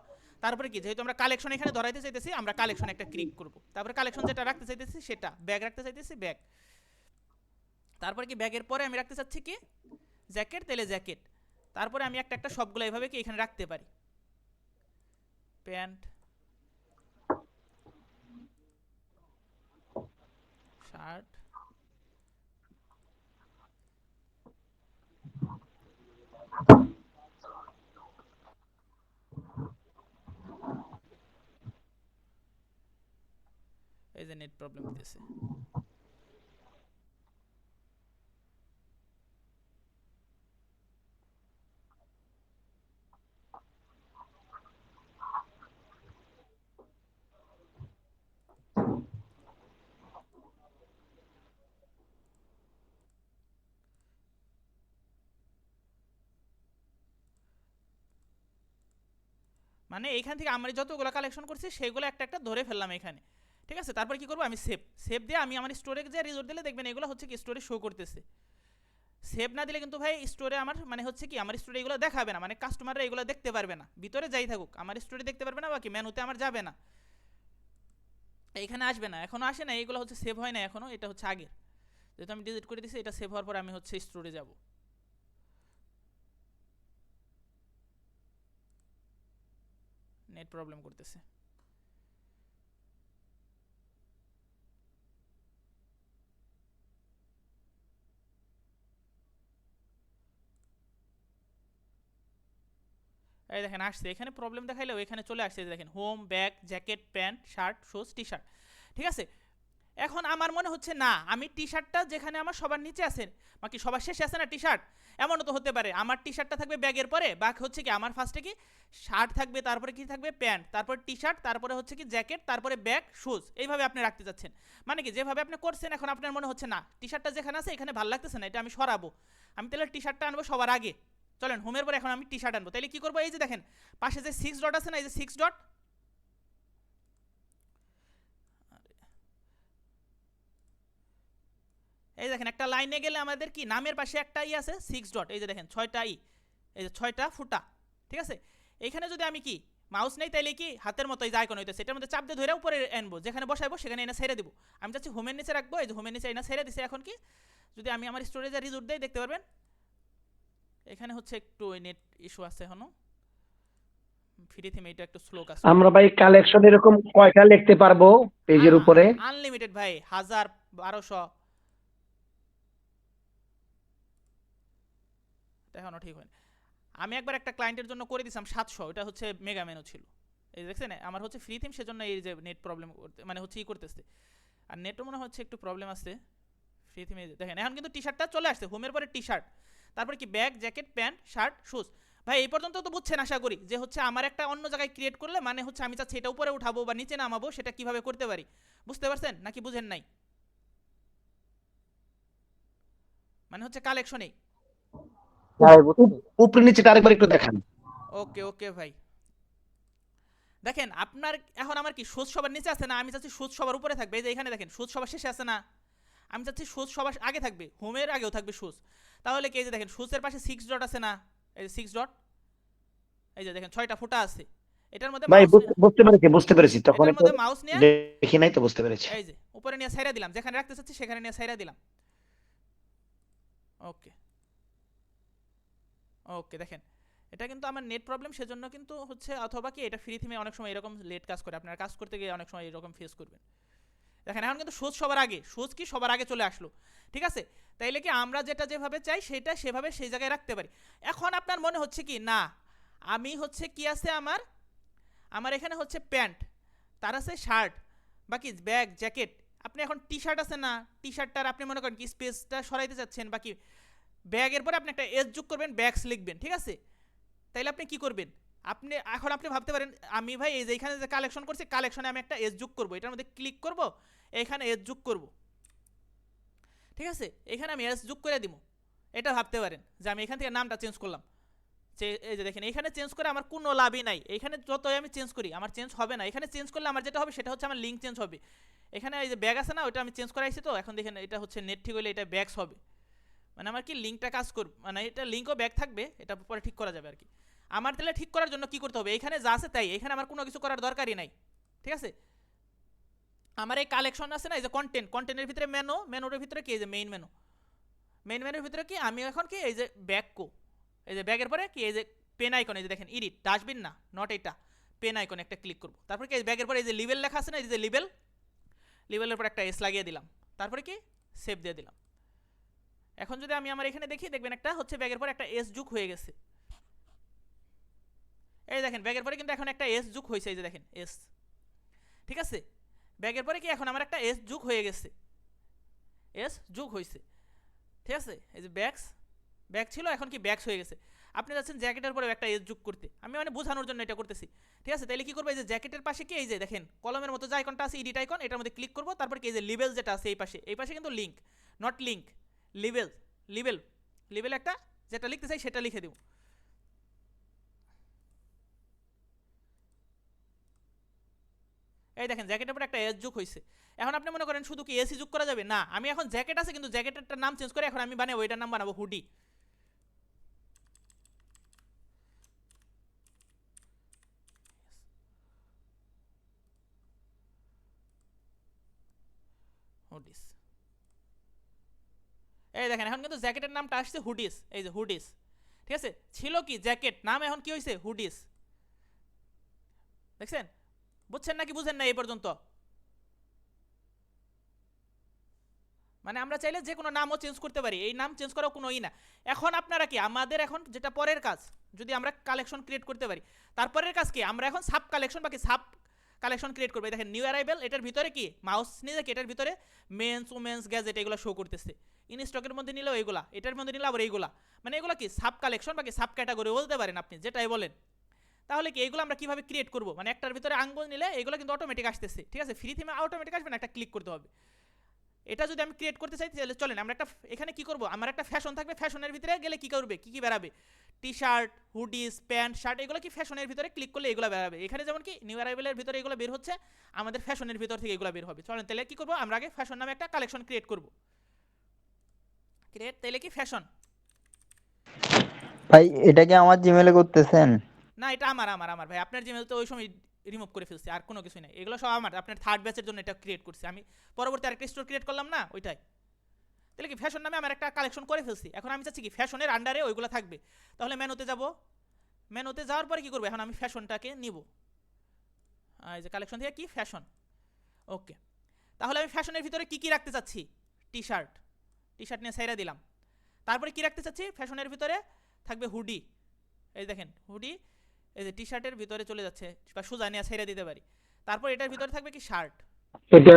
তারপরে কি যেহেতু আমরা কালেকশন এখানে ধরাইতে চাইতেছি, আমরা কালেকশন একটা ক্লিক করবো। তারপরে কালেকশন যেটা রাখতে চাইতেছি সেটা, ব্যাগ রাখতে চাইতেছি ব্যাগ, তারপরে কি ব্যাগের পরে আমি রাখতে চাচ্ছি কি জ্যাকেট, তাহলে জ্যাকেট। তারপরে আমি একটা একটা সবগুলো এইভাবে কি এখানে রাখতে পারি, প্যান্ট, শার্ট, এই যে নেট প্রবলেম দিতেছে। মানে এইখান থেকে আমি যতগুলো কালেকশন করছি সেগুলো একটা একটা ধরে ফেললাম এখানে, ঠিক আছে। তারপর কি করবো, আমি সেভ, সেভ দিয়ে আমি আমার স্টোরে যে রিজোর্ট দিলে দেখবেন এগুলো হচ্ছে কি স্টোরে শো করতেছে। সেভ না দিলে কিন্তু ভাই স্টোরে আমার মানে হচ্ছে কি আমার স্টোরে এগুলো দেখাবে না, মানে কাস্টমাররা এগুলো দেখতে পারবে না, ভিতরে যাই থাকুক আমার স্টোরে দেখতে পারবে না, বাকি মেনুতে আমার যাবে না, এইখানে আসবে না, এখনো আসে না, এইগুলো হচ্ছে সেভ হয় না এখনো, এটা হচ্ছে আগের, যেহেতু আমি ডিলিট করে দিছি, এটা সেভ হওয়ার পর আমি হচ্ছে স্টোরে যাব। নেট প্রবলেম করতেছে। এই দেখেন আসছে, এখানে প্রবলেম দেখাইলেও এখানে চলে আসছে, দেখেন home, bag, jacket, pant, shirt, shoes, T shirt, ঠিক আছে। এখন আমার মনে হচ্ছে না আমি টি শার্টটা যেখানে আমার সবার নিচে আছে বাকি সবার শেষে আছে না টি শার্ট, এমনও তো হতে পারে আমার টি শার্টটা থাকবে ব্যাগের পরে, বা হচ্ছে কি আমার ফার্স্টে কি শার্ট থাকবে, তারপরে কি থাকবে প্যান্ট, তারপরে টি শার্ট, তারপরে হচ্ছে কি জ্যাকেট, তারপরে ব্যাগ, শুজ, এইভাবে আপনি রাখতে যাচ্ছেন। মানে কি যেভাবে আপনি করছেন এখন আপনার মনে হচ্ছে না টি শার্টটা যেখানে আছে এখানে ভালো লাগতেছে না, এটা আমি সরাবো, আমি তাহলে টি শার্টটা আনবো সবার আগে। চলেন হোমের পরে এখন আমি টি শার্ট আনবো, তাহলে কি করবো, এই যে দেখেন পাশে যে 6 ডট আছে না, এই যে 6 ডট, এই দেখেন একটা লাইনে গেলে আমাদের কি নামের পাশে একটা ই আছে 6 ডট, এই যে দেখেন 6টা ই, এই যে 6টা ফুটা, ঠিক আছে। এইখানে যদি আমি কি মাউস নেই তাইলে কি হাতের মতো এই যে আইকন হইতেছে, এটার মধ্যে চাপ দিয়ে ধরে উপরে আনবো, যেখানে বসাইবো সেখানে এনে ছেড়ে দিব। আমি চাচ্ছি হোমের নিচে রাখবো, এই যে হোমের নিচে এনে ছেড়ে দিছে। এখন কি যদি আমি আমার স্টোরেজে রিজোর্ট দেই দেখতে পারবেন এখানে হচ্ছে একটু নেট ইস্যু আছে এখনো, ফ্রি থিম এটা একটু স্লো কাজ। আমরা ভাই কালেকশন এরকম কয়টা লিখতে পারবো পেজের উপরে? আনলিমিটেড ভাই, 1000, 1200, এখনো ঠিক হয়নি। আমি একবার একটা ক্লায়েন্টের জন্য করে দিয়েছিলাম 700, এটা হচ্ছে মেগা মেনু ছিল, এই দেখছেন আমার হচ্ছে ফ্রি থিম, সেজন্য এই যে নেট প্রবলেম মানে হচ্ছে ই করতেছে, আর নেটও মনে হচ্ছে একটু প্রবলেম আছে ফ্রি থিমে। দেখেন এখন কিন্তু টি শার্টটা চলে আসছে, হোমের পরে টি শার্ট, তারপরে কি bag, jacket, pant, shirt, shoes. ভাই এই পর্যন্ত তো বুঝছেন আশা করি, যে হচ্ছে আমার একটা অন্য জায়গায় ক্রিয়েট করলে মানে হচ্ছে আমি চাচ্ছি এটা উপরে উঠাবো বা নিচে নামাবো, সেটা কিভাবে করতে পারি, বুঝতে পারছেন নাকি বুঝেন নাই? মানে হচ্ছে কালেকশনেই। উপরে নিচেটা আরেকবার একটু দেখান। ওকে ওকে ভাই, দেখেন আপনার এখন আমার কি সুদ সবার নিচে আছে না, আমি চাচ্ছি সুদ সবার উপরে থাকবে, এই যে এখানে দেখেন সুদ সবার শেষে আছে না, আমি চাচ্ছি সুদ সবার আগে থাকবে, হোমের আগেও থাকবে সুদ। তাহলে কি এই যে দেখেন সুজের পাশে 6 ডট আছে না, এই যে 6 ডট, এই যে দেখেন 6টা ফুটা আছে, এটার মধ্যে ভাই মাউস, বুঝতে পেরেছি, তখন এটার একটু মধ্যে মাউস নিয়ে দেখি নাই তো, বুঝতে পেরেছি। এই যে উপরে নিয়ে ছাইরা দিলাম, যেখানে রাখতে চাচ্ছি সেখানে নিয়ে ছাইরা দিলাম। ওকে ওকে, দেখেন এটা কিন্তু আমার নেট প্রবলেম, সেজন্য কিন্তু হচ্ছে, অথবা কি এটা ফ্রি থিমে অনেক সময় এরকম লেট কাজ করে, আপনারা কাজ করতে গিয়ে অনেক সময় এরকম ফেস করবেন। দেখেন এখন কিন্তু শুজ সবার আগে, শুজ কি সবার আগে চলে আসলো, ঠিক আছে। তাইলে কি আমরা যেটা যেভাবে চাই সেটা সেভাবে সেই জায়গায় রাখতে পারি। এখন আপনার মনে হচ্ছে কি না আমি হচ্ছে কি আছে আমার, আমার এখানে হচ্ছে প্যান্ট, তার আছে শার্ট, বাকি ব্যাগ জ্যাকেট, আপনি এখন টি শার্ট আছে না, টি শার্টটার আপনি মনে করেন কি স্পেসটা সরাইতে চাচ্ছেন, বাকি ব্যাগের পরে আপনি একটা এস যোগ করবেন, ব্যাগস লিখবেন, ঠিক আছে। তাইলে আপনি কি করবেন, আপনি এখন আপনি ভাবতে পারেন আমি ভাই এই যে এখানে যে কালেকশন করছি কালেকশনে আমি একটা এস যোগ করবো, এটার মধ্যে ক্লিক করব, এখানে এস যোগ করব, ঠিক আছে, এখানে আমি এস যোগ করে দিব। এটা ভাবতে পারেন যে আমি এখান থেকে নামটা চেঞ্জ করলাম, যে এই যে দেখেন এখানে চেঞ্জ করে আমার কোনো লাভই নাই, এখানে যতই আমি চেঞ্জ করি আমার চেঞ্জ হবে না, এখানে চেঞ্জ করলে আমার যেটা হবে সেটা হচ্ছে আমার লিঙ্ক চেঞ্জ হবে। এখানে এই যে ব্যাগ আছে না ওইটা আমি চেঞ্জ করাইছি, তো এখন দেখেন এটা হচ্ছে নেট ঠিক হইলে এটা ব্যাগস হবে, মানে আমার কি লিঙ্কটা কাজ করবে, মানে এটা লিঙ্কও ব্যাগ থাকবে, এটা পরে ঠিক করা যাবে আর কি। আমার তাহলে ঠিক করার জন্য কি করতে হবে, এখানে যা আছে তাই, এখানে আমার কোনো কিছু করার দরকারই নাই, ঠিক আছে। আমার এই কালেকশন আছে না এই যে কন্টেন্ট, কন্টেন্টের ভিতরে মেনু, মেনুর ভিতরে কি এই যে মেইন মেনু, মেইন মেনুর ভিতরে কি আমি এখন কি এই যে ব্যাগ কো, এই যে ব্যাগের পরে কি এই যে পেন আইকন, এই যে দেখেন ইডিট ডাস্টবিন না নট এটা, পেন আইকন একটা ক্লিক করব, তারপরে কি ব্যাগের পরে এই যে লিবেল লেখা আছে না এই যে লিবেল, লিবেলের পর একটা এস লাগিয়ে দিলাম, তারপরে কি সেভ দিয়ে দিলাম। এখন যদি আমি আমার এখানে দেখি দেখবেন একটা হচ্ছে ব্যাগের পরে একটা এস যোগ হয়ে গেছে, এই দেখেন ব্যাগের পরে কিন্তু এখন একটা এস যোগ হয়েছে, এই যে দেখেন এস, ঠিক আছে। ব্যাগের পরে কি এখন আমার একটা এস যোগ হয়ে গেছে, এস যোগ হয়েছে, ঠিক আছে। এই যে ব্যাগস, ব্যাগ ছিল এখন কি ব্যাগস হয়ে গেছে। আপনি যাচ্ছেন জ্যাকেটের পরে একটা এস যোগ করতে, আমি মানে বোঝানোর জন্য এটা করতেছি, ঠিক আছে। তাইলে কি করবো এই যে জ্যাকেটের পাশে কি এই যে দেখেন কলমের মতো যে আইকনটা আছে এডিট আইকন, এটার মধ্যে ক্লিক করবো, তারপর কি এই যে লিবেল যেটা আছে এই পাশে, এই পাশে কিন্তু লিঙ্ক নট লিঙ্ক, লিবেল, লিবেল, লিবেল একটা যেটা লিখতে চাই সেটা লিখে দিব। এই দেখেন জ্যাকেটের পরে একটা এস যোগ হয়েছে। এখন আপনি মনে করেন শুধু কি এসি যোগ করা যাবে না, আমি এখন জ্যাকেট আছে কিন্তু জ্যাকেটের নাম চেঞ্জ করে এখন আমি বানাবো, এটার নাম বানাবো হুডি, হুডিস। এই দেখেন এখন কিন্তু জ্যাকেটের নামটা আসছে হুডিস, এই যে হুডিস, ঠিক আছে। ছিল কি জ্যাকেট, নাম এখন কি হয়েছে হুডিস, দেখছেন, বুঝছেন নাকি বুঝেন না এই পর্যন্ত। মানে আমরা চাইলে যে কোনো নামও চেঞ্জ করতে পারি, এই নাম চেঞ্জ করাও কোনো ই না। এখন আপনারা কি আমাদের এখন যেটা পরের কাজ, যদি আমরা কালেকশন ক্রিয়েট করতে পারি, তারপরের কাজ কি আমরা এখন সাব কালেকশন বাকি সাব কালেকশন ক্রিয়েট করবো। দেখেন নিউ অ্যারাইভেল, এটার ভিতরে কি মাউস নিয়ে দেখি এটার ভিতরে মেন্স ওমেন্স গ্যাজেট এগুলো শো করতেছে, ইন স্টকের মধ্যে নিলেও এইগুলা, এটার মধ্যে নিলে আবার এইগুলা, মানে এগুলো কি সাব কালেকশন বাকি সাব ক্যাটাগরি বলতে পারেন আপনি যেটাই বলেন। তাহলে কি এইগুলো আমরা কিভাবে ক্রিয়েট করবো, মানে একটার ভিতরে আঙ্গুল নিলে এগুলো কিন্তু অটোমেটিক আসতেছে, ঠিক আছে। ফ্রি থিমে অটোমেটিক আসবে না, একটা ক্লিক করতে হবে। এটা যদি আমি ক্রিয়েট করতে চাই তাহলে চলেন আমরা একটা এখানে কি করব, আমার একটা ফ্যাশন থাকবে, ফ্যাশনের ভিতরে গেলে কি করবে, কি কি বেরাবে, T shirt hoodies pants shirt, এগুলো কি ফ্যাশনের ভিতরে ক্লিক করলে এগুলো বেরাবে। এখানে যেমন কি নিউ অ্যারাইভেলের ভিতরে এগুলো বের হচ্ছে, আমাদের ফ্যাশনের ভিতর থেকে এগুলো বের হবে। চলেন তাহলে কি করব, আমরা আগে ফ্যাশন নামে একটা কালেকশন ক্রিয়েট করব, ক্রিয়েট তাহলে কি ফ্যাশন। ভাই এটা কি আমার জিমেলে করতেছেন? না এটা আমার আমার আমার ভাই, আপনার জিমেল তো ওই সময় রিমুভ করে ফেলছি, আর কোনো কিছু নাই, এগুলো সব আমার, আপনার থার্ড ব্যাচের জন্য এটা ক্রিয়েট করছি আমি, পরবর্তী আরেকটা স্টোর ক্রিয়েট করলাম না ওইটাই। তাহলে কি ফ্যাশন নামে আমার একটা কালেকশন করে ফেলছি, এখন আমি চাচ্ছি কি ফ্যাশনের আন্ডারে ওইগুলো থাকবে। তাহলে মেনুতে যাব, মেনুতে যাওয়ার পরে কি করবো, এখন আমি ফ্যাশনটাকে নিব, এই যে কালেকশন থেকে কি ফ্যাশন, ওকে। তাহলে আমি ফ্যাশনের ভিতরে কি কি রাখতে চাচ্ছি, টি শার্ট, টি শার্ট নিয়ে সাইরা দিলাম। তারপরে কি রাখতে চাচ্ছি, ফ্যাশনের ভিতরে থাকবে হুডি, এই দেখেন হুডি, এই যে টি শার্টের ভিতরে চলে যাচ্ছে বা সোজা নিয়ে সাইরা দিতে পারি। তারপর এটার ভিতরে থাকবে কি শার্ট, এটা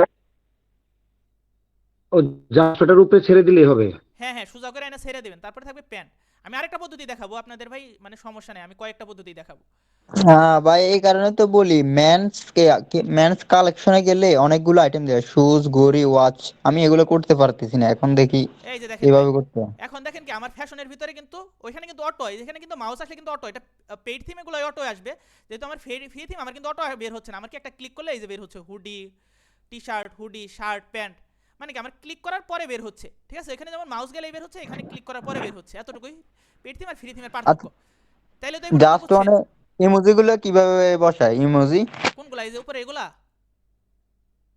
ও জাস্টটার উপরে ছেড়ে দিলেই হবে। হ্যাঁ হ্যাঁ সোজা করে এনে ছেড়ে দেবেন। তারপরে থাকবে প্যান্ট। আমি আরেকটা পদ্ধতি দেখাবো আপনাদের ভাই, মানে সমস্যা নেই, আমি কয়েকটা পদ্ধতি দেখাবো। হ্যাঁ ভাই, এই কারণে তো বলি মেন্স কালেকশনে গেলে অনেকগুলো আইটেম দেয়, শুজ ঘড়ি ওয়াচ, আমি এগুলো করতে পারতেছি না, এখন দেখি এই যে দেখেন ভাই, এভাবে করতে হয়। এখন দেখেন কি আমার ফ্যাশনের ভিতরে কিন্তু ওইখানে কিন্তু অটো, এখানে কিন্তু মাউস আসলে কিন্তু অটো, এটা পেইড থিম এগুলো অটো আসবে, যেহেতু আমার ফ্রি থিম আমার কিন্তু অটো বের হচ্ছে না, আমার কি একটা ক্লিক করলে এই যে বের হচ্ছে hoodie T shirt hoodie shirt pant, মানে কি আমার ক্লিক করার পরে বের হচ্ছে, ঠিক আছে। এখানে যেমন মাউস গেলেই বের হচ্ছে, এখানে ক্লিক করার পরে বের হচ্ছে, এতটুকুই পেইড থিম আর ফ্রি থিমের পার্থক্য। তাইলে তো এই পর্যন্ত জাস্ট বুঝছেন মানে ইমোজি গুলো কিভাবে বসায়, ইমোজি? কোনগুলা, এই যে উপরে এগুলা,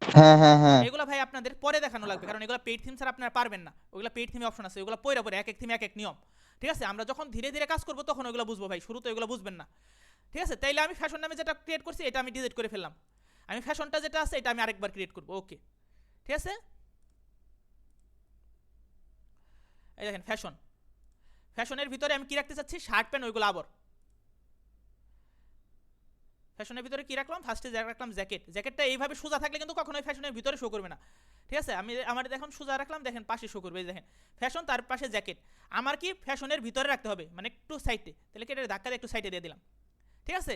হ্যাঁ হ্যাঁ হ্যাঁ। এগুলা ভাই আপনাদের পরে দেখানো লাগবে, কারণ এগুলা পেইড থিম ছাড়া আপনারা পারবেন না, ওগুলা পেইড থিমে অপশন আছে, ওগুলা পয়রা পরে এক এক থিম এক এক নিয়ম, ঠিক আছে। আমরা যখন ধীরে ধীরে কাজ করব তখন ওগুলো বুঝবো ভাই, শুরুতে এগুলো বুঝবেন না, ঠিক আছে। তাইলে আমি ফ্যাশন নামে যেটা ক্রিয়েট করছি এটা আমি ডিলিট করে ফেললাম, আমি ফ্যাশনটা যেটা আছে এটা আমি আরেকবার ক্রিয়েট করব, ওকে। ঠিক আছে, এই দেখেন ফ্যাশন, ফ্যাশনের ভিতরে আমি কি রাখতে চাচ্ছি, শার্ট প্যান্ট ওইগুলো আবার ফ্যাশনের ভিতরে কি রাখলাম, ফার্স্টে রাখলাম জ্যাকেট, জ্যাকেটটা এইভাবে সোজা থাকলে কিন্তু কখনোই ফ্যাশনের ভিতরে শো করবে না। ঠিক আছে, আমি আমার এখন সোজা রাখলাম, দেখেন পাশে শো করবে, দেখেন ফ্যাশন তার পাশে জ্যাকেট, আমার কি ফ্যাশনের ভিতরে রাখতে হবে, মানে একটু সাইডে, তাহলে কি এটা ধাক্কা দিয়ে একটু সাইডে দিয়ে দিলাম। ঠিক আছে,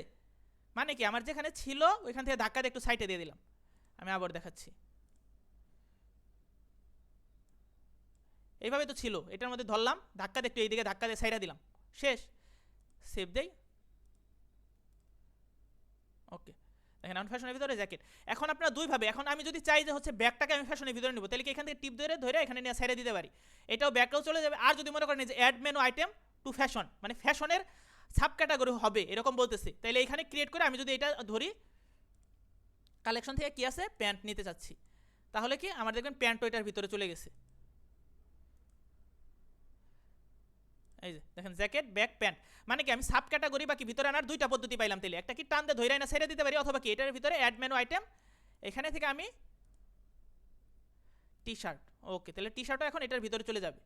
মানে কি আমার যেখানে ছিল ওইখান থেকে ধাক্কা দিয়ে একটু সাইডে দিয়ে দিলাম। আমি আবার দেখাচ্ছি, এইভাবে তো ছিল, এটার মধ্যে ধরলাম ধাক্কা দিয়ে একটু এইদিকে ধাক্কা দিয়ে সাইডে দিলাম, শেষ, সেভ দেই। ওকে, দেখেন এখন ফ্যাশনের ভিতরে জ্যাকেট। এখন আপনারা দুইভাবে, এখন আমি যদি চাই যে হচ্ছে ব্যাগটাকে আমি ফ্যাশনের ভিতরে নেবো, তাহলে কি এখান থেকে টিপ ধরে ধরে এখানে নিয়ে সাইডে দিতে পারি, এটাও ব্যাগটাও চলে যাবে। আর যদি মনে করেন যে add menu item to fashion, মানে ফ্যাশনের সাব ক্যাটাগরি হবে এরকম বলতেছে, তাহলে এখানে ক্রিয়েট করে আমি যদি এটা ধরি কালেকশন থেকে কি আছে প্যান্ট নিতে চাচ্ছি, তাহলে কি আমার দেখবেন প্যান্ট ওইটার ভিতরে চলে গেছে। এই যে দেখেন জ্যাকেট ব্যাগ প্যান্ট, মানে কি আমি সাব ক্যাটাগরি বাকি ভিতরে আনার দুইটা পদ্ধতি পাইলাম, তাহলে একটা কি টান দিয়ে ধরে না ছেড়ে দিতে পারি, অথবা কি এটার ভিতরে অ্যাড মেনু আইটেম, এখানে থেকে আমি টি শার্ট, ওকে, তাহলে টি শার্টও এখন এটার ভিতরে চলে যাবে।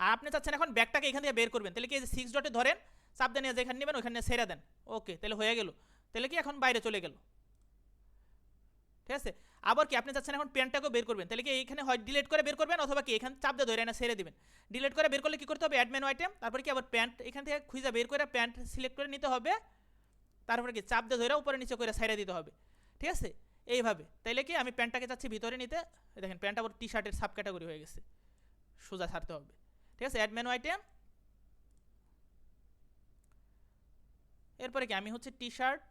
আর আপনি চাচ্ছেন এখন ব্যাগটাকে এখান থেকে বের করবেন, তাহলে কি এই যে 6 ডটে ধরেন, চাপ দেন যেখানে নেবেন ওখানে ছেড়ে দেন, ওকে, তাহলে হয়ে গেল, তাহলে কি এখন বাইরে চলে গেল। ঠিক আছে, আবার কি আপনি চাচ্ছেন এখন প্যান্টটাকেও বের করবেন, তাহলে কি এইখানে হয় ডিলিট করে বের করবেন, অথবা কি এখানে চাপ দিয়ে ধরে না ছেড়ে দিবেন। ডিলিট করে বের করলে কি করতে হবে, অ্যাড মেনু আইটেম, তারপরে কি আবার প্যান্ট এখান থেকে খুঁজে বের করে প্যান্ট সিলেক্ট করে নিতে হবে, তারপরে কি চাপ দিয়ে ধরে উপরে নিচে করে সাইডে দিতে হবে। ঠিক আছে, এইভাবে, তাইলে কি আমি প্যান্টটাকে চাচ্ছি ভিতরে নিতে, দেখেন প্যান্ট আবার টি শার্টের সাব ক্যাটাগরি হয়ে গেছে, সোজা ছাড়তে হবে। ঠিক আছে, অ্যাড মেনু আইটেম, এরপরে কি আমি হচ্ছে টি শার্ট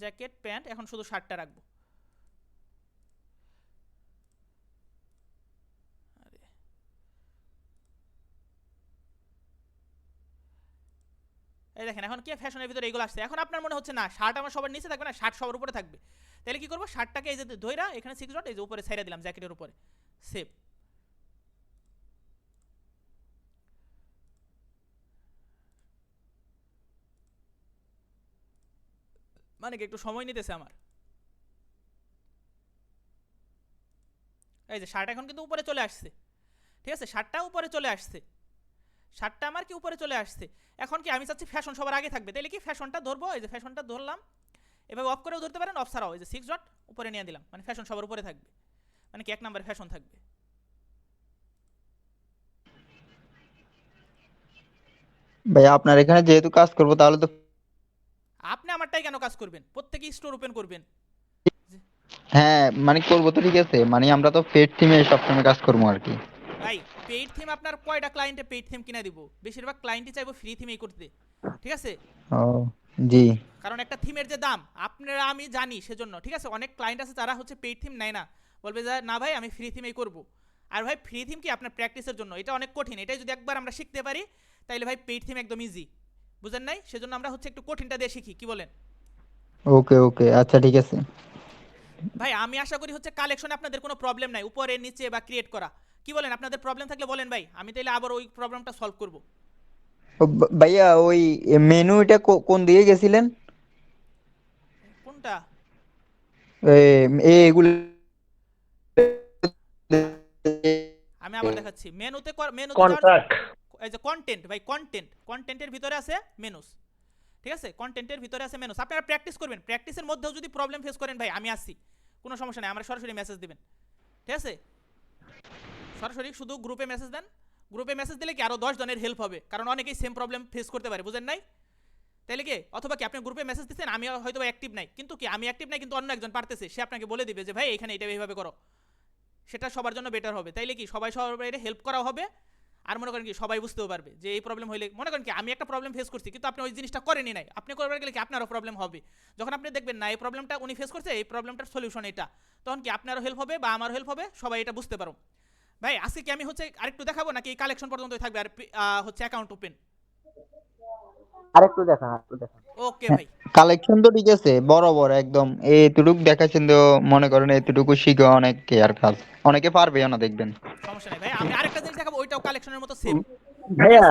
জ্যাকেট প্যান্ট, এখন শুধু শার্টটা রাখবো। এই দেখেন এখন কি ফ্যাশনের ভিতরে এইগুলো আসছে। এখন আপনার মনে হচ্ছে না শার্ট আমার সবার নিচে থাকবে না, শার্ট সবার উপরে থাকবে, তাহলে কি করবো, শার্টটাকে এই যে ধইরা এখানে 6 ডট এই যে উপরে ছাইড়া দিলাম জ্যাকেটের উপরে, সেভ। মানে কি একটু সময় নিতেছে আমার। এই যে শার্ট এখন কিন্তু উপরে চলে আসছে। ঠিক আছে, শার্টটা উপরে চলে আসছে, শার্টটা আমার কি উপরে চলে আসছে। এখন কি আমি চাচ্ছি ফ্যাশন সবার আগে থাকবে, তাহলে কি ফ্যাশনটা ধরবো, এই যে ফ্যাশনটা ধরলাম, এভাবে অফ করেও ধরতে পারেন, অফ ছাড়াও এই যে 6 ডট উপরে নিয়ে দিলাম, মানে ফ্যাশন সবার উপরে থাকবে, মানে কি 1 নম্বরে ফ্যাশন থাকবে। ভাই আপনার এখানে যেহেতু কাজ করবো তাহলে তো, আপনি আমারটাই কেন কাজ করবেন, প্রত্যেকেই স্টোর ওপেন করবেন। হ্যাঁ মানে করবো তো, ঠিক আছে, মানে আমরা তো পেড টিমে সবসময় কাজ করবো আর কি। ভাই পেইড থিম আপনার কয়টা ক্লায়েন্টে পেইড থিম কিনে দিব, বেশিরভাগ ক্লায়েন্টই চাইবো ফ্রি থিমেই করতে। ঠিক আছে, ও জি, কারণ একটা থিমের যে দাম আপনারা আমি জানি, সেজন্য ঠিক আছে অনেক ক্লায়েন্ট আছে যারা হচ্ছে পেইড থিম নেয় না, বলবে যে না ভাই আমি ফ্রি থিমেই করব। আর ভাই ফ্রি থিম কি আপনার প্র্যাকটিসের জন্য, এটা অনেক কঠিন, এটাই যদি একবার আমরা শিখতে পারি তাইলে ভাই পেইড থিম একদম ইজি, বুঝেন নাই, সেজন্য আমরা হচ্ছে একটু কঠিনটা দিয়ে শিখি, কি বলেন ওকে ওকে, আচ্ছা ঠিক আছে। ভাই। আমি আশা করি হচ্ছে কালেকশনে আপনাদের কোনো প্রবলেম নাই, উপরে নিচে বা ক্রিয়েট করা, কি বলেন, আপনাদের প্রবলেম থাকলে বলেন ভাই, আমি তাইলে আবার ওই প্রবলেমটা সলভ করব। ও ভাইয়া ওই মেনু এটা কোন দিকে গেছিলেন? কোনটা, এগুলো আমি আবার দেখাচ্ছি, মেনুতে মেনুতে যাওয়ার, কন্ট্রাক্ট। এই যে কন্টেন্ট ভাই, কন্টেন্টের ভিতরে আছে মেনুস। ঠিক আছে, কন্টেন্টের ভিতরে আছে মেনুস, আপনারা প্র্যাকটিস করবেন, প্র্যাকটিসের মধ্যেও যদি প্রবলেম ফেস করেন ভাই আমি আসছি, কোনো সমস্যা নেই, আমরা সরাসরি মেসেজ দিবেন। ঠিক আছে, সরাসরি শুধু গ্রুপে মেসেজ দেন, গ্রুপে মেসেজ দিলে কি আরও 10 জনের হেল্প হবে, কারণ অনেকেই সেম প্রবলেম ফেস করতে পারে, বুঝেন নাই, তাইলে কি অথবা কি আপনি গ্রুপে মেসেজ দিচ্ছেন, আমি হয়তো অ্যাক্টিভ নাই, কিন্তু কি আমি অ্যাক্টিভ নাই কিন্তু অন্য একজন পারতেছে, সে আপনাকে বলে দিবে যে ভাই এখানে এটা এইভাবে করো, সেটা সবার জন্য বেটার হবে, তাইলে কি সবাই সবাই হেল্প করা হবে। আর মনে করেন কি সবাই বুঝতেও পারবে যে এই প্রবলেম হইলে, মনে করেন কি আমি একটা প্রবলেম ফেস করছি কিন্তু আপনি ওই জিনিসটা করেনি নাই, আপনি করবার গেলে কি আপনারও প্রবলেম হবে, যখন আপনি দেখবেন না এই প্রবলেমটা উনি ফেস করছে, এই প্রবলেমটার সলিউশন এটা, তখন কি আপনারও হেল্প হবে বা আমারও হেল্প হবে, সবাই এটা বুঝতে পারো। ভাই আজকে কি আমি হচ্ছে আরেকটু দেখাবো নাকি এই কালেকশন পর্যন্তই থাকবে, আর হচ্ছে অ্যাকাউন্ট ওপেন, আরেকটু দেখান, আরেকটু দেখান। ওকে ভাই। কালেকশন তো ঠিক আছে, বড় বড় একদম এতটুকু দেখাচ্ছেন তো, মনে করেন এতটুকু শিখে অনেকে আর কাজ অনেকে পারবে না দেখবেন। সমস্যা নেই ভাই, আমি আরেকটা জিনিস দেখাবো, ওইটাও কালেকশনের মতো সেম, ভাইয়া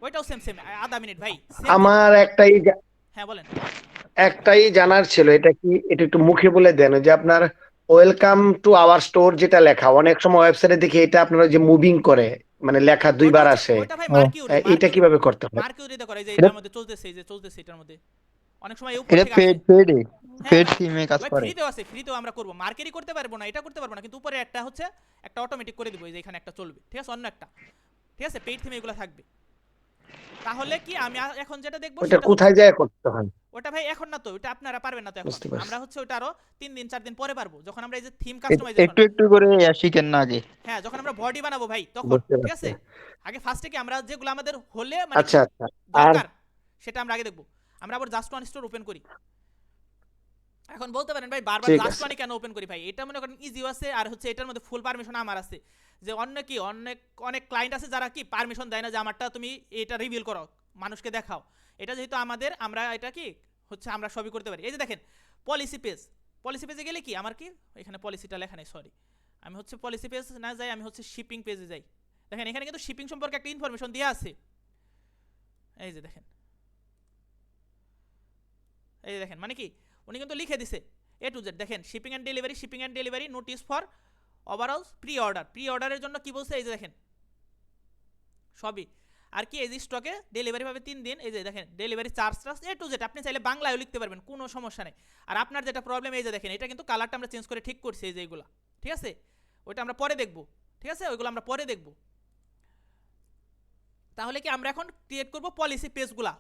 ওইটাও সেম সেম, আধা মিনিট ভাই, আমার একটা হ্যাঁ বলেন। একটাই জানার ছিল, এটা একটু মুখে বলে দেন, যে আপনার ওয়েলকাম টু আওয়ার স্টোর যেটা লেখা, অনেক সময় ওয়েবসাইটে দেখি এটা আপনারা যে মুভিং করে, মানে লেখা ওটা দুইবার হচ্ছে আসে। ওটা ভাই ও মার্কিউরি এটা কিভাবে করতে হয়? মার্কিউরিতে করে, এই যে এটা এটার মধ্যে চলতেছে, এই যে চলতেছে এটার মধ্যে অনেক সময় এই উপর এটা থেকে পেড আসে। পেডে হ্যাঁ পেড ভাই, থিমে কাজ ভাই করে। ফ্রিতেও আছে, ফ্রিতেও আমরা করবো, মার্কেটই করতে পারবো না, এটা করতে পারবো না, কিন্তু উপরে একটা হচ্ছে একটা অটোমেটিক করে দিব, এই যে এখানে একটা চলবে, ঠিক আছে, অন্য একটা, ঠিক আছে, পেইড থিমে এগুলো থাকবে। তাহলে কি আমি এখন যেটা দেখবো ওটা সেটা হচ্ছে, কোথায় যায় করতে হয়? ওটা ভাই এখন না তো, ওটা আপনারা পারবেন না তো এখন, বুঝতে পারছি। আমরা হচ্ছে ওটা আরো 3 দিন 4 দিন পরে পারবো, যখন আমরা এই যে থিম একটু কাস্টমাইজেশন, একটু করে শিখেন না আগে। হ্যাঁ যখন আমরা বডি বানাবো ভাই তখন, বুঝতে ঠিক পারছি। আছে, আগে ফার্স্টে কি আমরা যেগুলো আমাদের হলে মানে কি আচ্ছা আচ্ছা। আর দরকার সেটা আমরা আগে দেখবো। আমরা আবার জাস্ট ওয়ান স্টোর ওপেন করি। এখন বলতে পারেন ভাই বারবার ঠিক জাস্ট আছে। ওয়ানই কেন ওপেন করি ভাই, এটা মনে করেন ইজিও আছে, আর হচ্ছে এটার মধ্যে ফুল পারমিশন আমার আছে, যে অনেক অনেক ক্লায়েন্ট আছে যারা কি পারমিশন দেয় না যে আমারটা তুমি এটা রিভিল করো, মানুষকে দেখাও। এটা যেহেতু আমাদের, আমরা এটা কি হচ্ছে আমরা সবই করতে পারি। এই যে দেখেন পলিসি পেজ, পলিসি পেজে গেলে কি আমার কি এখানে পলিসিটা লেখা নেই, সরি, আমি হচ্ছে পলিসি পেজ না যাই, আমি হচ্ছে শিপিং পেজে যাই। দেখেন এখানে কিন্তু শিপিং সম্পর্কে একটা ইনফরমেশন দেওয়া আছে, এই যে দেখেন, এই যে দেখেন মানে কি উনি কিন্তু লিখে দিছে এ টু জেড। দেখেন shipping and delivery notice for overall pre অর্ডারের জন্য কি বলছে, এই যে দেখেন সবই, আর কি এই যে স্টকে ডেলিভারি পাবে 3 দিন, এই যে দেখেন delivery charge A to Z, আপনি চাইলে বাংলায়ও লিখতে পারবেন, কোনো সমস্যা নেই। আর আপনার যেটা প্রবলেম, এই যে দেখেন এটা কিন্তু কালারটা আমরা চেঞ্জ করে ঠিক করছি, এই যে এইগুলা, ঠিক আছে, ওইটা আমরা পরে দেখবো, ঠিক আছে, ওইগুলো আমরা পরে দেখবো। তাহলে কি আমরা এখন ক্রিয়েট করব পলিসি পেজগুলা,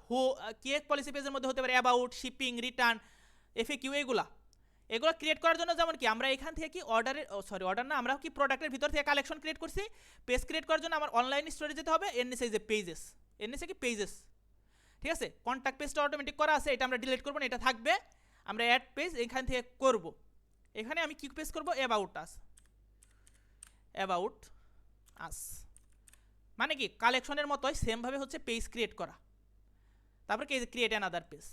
কি পলিসি পেজের মধ্যে হতে পারে অ্যাবাউট, শিপিং, রিটার্ন, এফএকিউ, এগুলো ক্রিয়েট করার জন্য যেমন কি আমরা এখান থেকে কি অর্ডার না, আমরা কি প্রোডাক্টের ভিতর থেকে কালেকশন ক্রিয়েট করছি, পেজ ক্রিয়েট করার জন্য আমার অনলাইন স্টোরে যেতে হবে, এর নিচে এই যে পেজেস, এর নিচে কি পেজেস, ঠিক আছে, কন্ট্যাক্ট পেজটা অটোমেটিক করা আছে, এটা আমরা ডিলিট করবো না, এটা থাকবে, আমরা অ্যাড পেজ এখান থেকে করব। এখানে আমি কি পেজ করব, অ্যাবাউট আস, মানে কি কালেকশনের মতোই সেম ভাবে হচ্ছে পেজ ক্রিয়েট করা। তারপর কি ক্রিয়েট অ্যানাদার পেজ,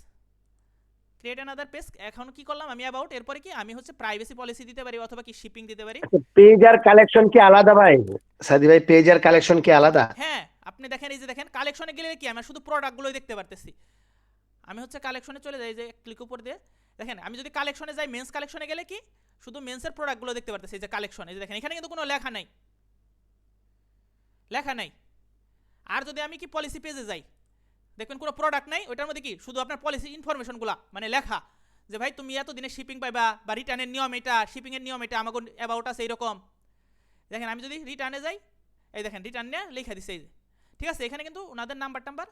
এখন কি করলাম আমি অ্যাবাউট, এরপরে কি আমি হচ্ছে প্রাইভেসি পলিসি দিতে পারি অথবা কি শিপিং দিতে পারি। পেজ আর কালেকশন কি আলাদা ভাই? সাদি ভাই, পেজ আর কালেকশন কি আলাদা? হ্যাঁ আপনি দেখেন, এই যে দেখেন কালেকশনে গেলে কি আমরা শুধু প্রোডাক্টগুলোই দেখতে পারতেছি। আমি হচ্ছে কালেকশনে চলে যাই, যে ক্লিক উপর দিয়ে দেখেন, আমি যদি কালেকশনে যাই, মেন্স কালেকশনে গেলে কি শুধু মেন্সের প্রোডাক্টগুলো দেখতে পারতেছি, এই যে কালেকশন, এই যে দেখেন এখানে কিন্তু কোনো লেখা নাই। আর যদি আমি কি পলিসি পেজে যাই, দেখবেন কোনো প্রোডাক্ট নাই, ওইটার মধ্যে কি শুধু আপনার পলিসি ইনফরমেশনগুলো মানে লেখা, যে ভাই তুমি এত দিনে শিপিং পাইবা, বা রিটার্নের নিয়ম এটা, শিপিংয়ের নিয়ম এটা, আমাকে অ্যাবাউট আছে এইরকম। দেখেন আমি যদি রিটার্নে যাই, এই দেখেন রিটার্ন নিয়ে লিখে দিছে, এই যে ঠিক আছে, এখানে কিন্তু ওনাদের নাম্বার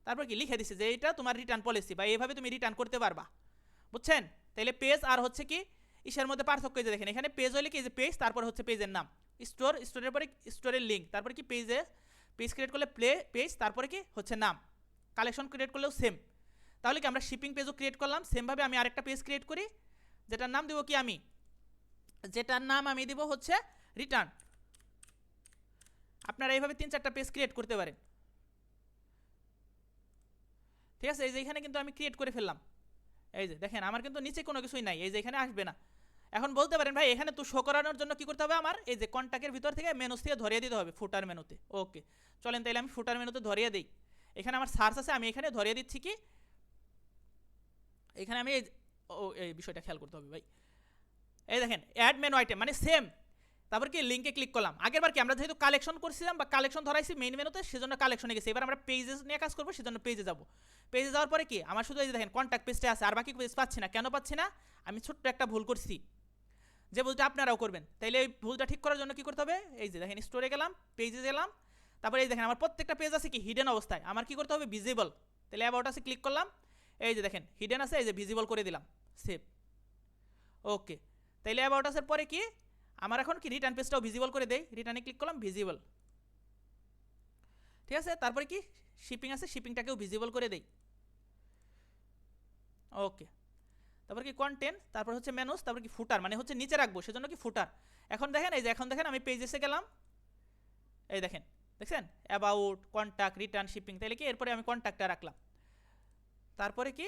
তারপর কি লিখে দিছে যে এটা তোমার রিটার্ন পলিসি, বা এইভাবে তুমি রিটার্ন করতে পারবা, বুঝছেন? তাহলে পেজ আর হচ্ছে কি ইসের মধ্যে পার্থক্য, যে দেখেন এখানে পেজ হলে কি যে পেজ, তারপর হচ্ছে পেজের নাম, স্টোরের পরে স্টোরের লিঙ্ক, তারপর কি পেজ ক্রিয়েট করলে পেজ, তারপরে কি হচ্ছে নাম, কালেকশন ক্রিয়েট করলেও সেম। তাহলে কি আমরা শিপিং পেজও ক্রিয়েট করলাম, সেমভাবে আমি আরেকটা পেজ ক্রিয়েট করি, যেটার নাম দিব কি আমি দিব হচ্ছে রিটার্ন। আপনারা এইভাবে 3-4টা পেজ ক্রিয়েট করতে পারেন, ঠিক আছে। এই যে এখানে কিন্তু আমি ক্রিয়েট করে ফেললাম, এই যে দেখেন আমার কিন্তু নিচে কোনো কিছুই নাই, এই যে এখানে আসবে না। এখন বলতে পারেন ভাই এখানে তো শো করানোর জন্য কি করতে হবে, আমার এই যে কন্ট্যাক্টের ভিতর থেকে মেনুস থেকে ধরিয়ে দিতে হবে ফুটার মেনুতে। ওকে চলেন তাইলে আমি ফুটার মেনুতে ধরিয়ে দিই। এখানে আমার সার্চ আছে, আমি এখানে ধরিয়ে দিচ্ছি কি, এখানে আমি এই বিষয়টা খেয়াল করতে হবে ভাই। এই দেখেন অ্যাড মেনু আইটেম মানে সেম, তারপর কি লিঙ্কে ক্লিক করলাম। আগেরবার কি আমরা যেহেতু কালেকশন করছিলাম বা কালেকশন ধরাইছি মেইন মেনুতে, সেজন্য কালেকশনে গেছি। এবার আমরা পেজেস নিয়ে কাজ করবো, সেজন্য পেজে যাব। পেজে যাওয়ার পরে কি আমার শুধু এই যে দেখেন কন্ট্যাক্ট পেজটা আছে, আর বাকি পেজ পাচ্ছি না। কেন পাচ্ছি না? আমি ছোট্ট একটা ভুল করছি, যে ভুলটা আপনারাও করবেন। তাইলে এই ভুলটা ঠিক করার জন্য কি করতে হবে, এই যে দেখেন স্টোরে গেলাম, পেজে গেলাম, তারপরে এই দেখেন আমার প্রত্যেকটা পেজ আছে কি হিডেন অবস্থায়। আমার কি করতে হবে, ভিজিবল। তাহলে অ্যাবাউট আছে ক্লিক করলাম, এই যে দেখেন হিডেন আছে, এই যে ভিজিবল করে দিলাম, সেভ। ওকে তাইলে অ্যাবাউট আসার পরে কি আমার এখন কি রিটার্ন পেজটাও ভিজিবল করে দেই, রিটার্নে ক্লিক করলাম, ভিজিবল, ঠিক আছে। তারপরে কি শিপিং আছে, শিপিংটাকেও ভিজিবল করে দেই। ওকে তারপর কি কন্টেন্ট, তারপর হচ্ছে মেনুস, তারপর কি ফুটার মানে হচ্ছে নিচে রাখবো, সেজন্য কি ফুটার। এখন দেখেন এই যে এখন দেখেন আমি পেজেসে গেলাম, এই দেখেন দেখছেন অ্যাবাউট, কন্ট্যাক্ট, রিটার্ন, শিপিং। তাহলে কি এরপরে আমি কন্ট্যাক্টটা রাখলাম, তারপরে কি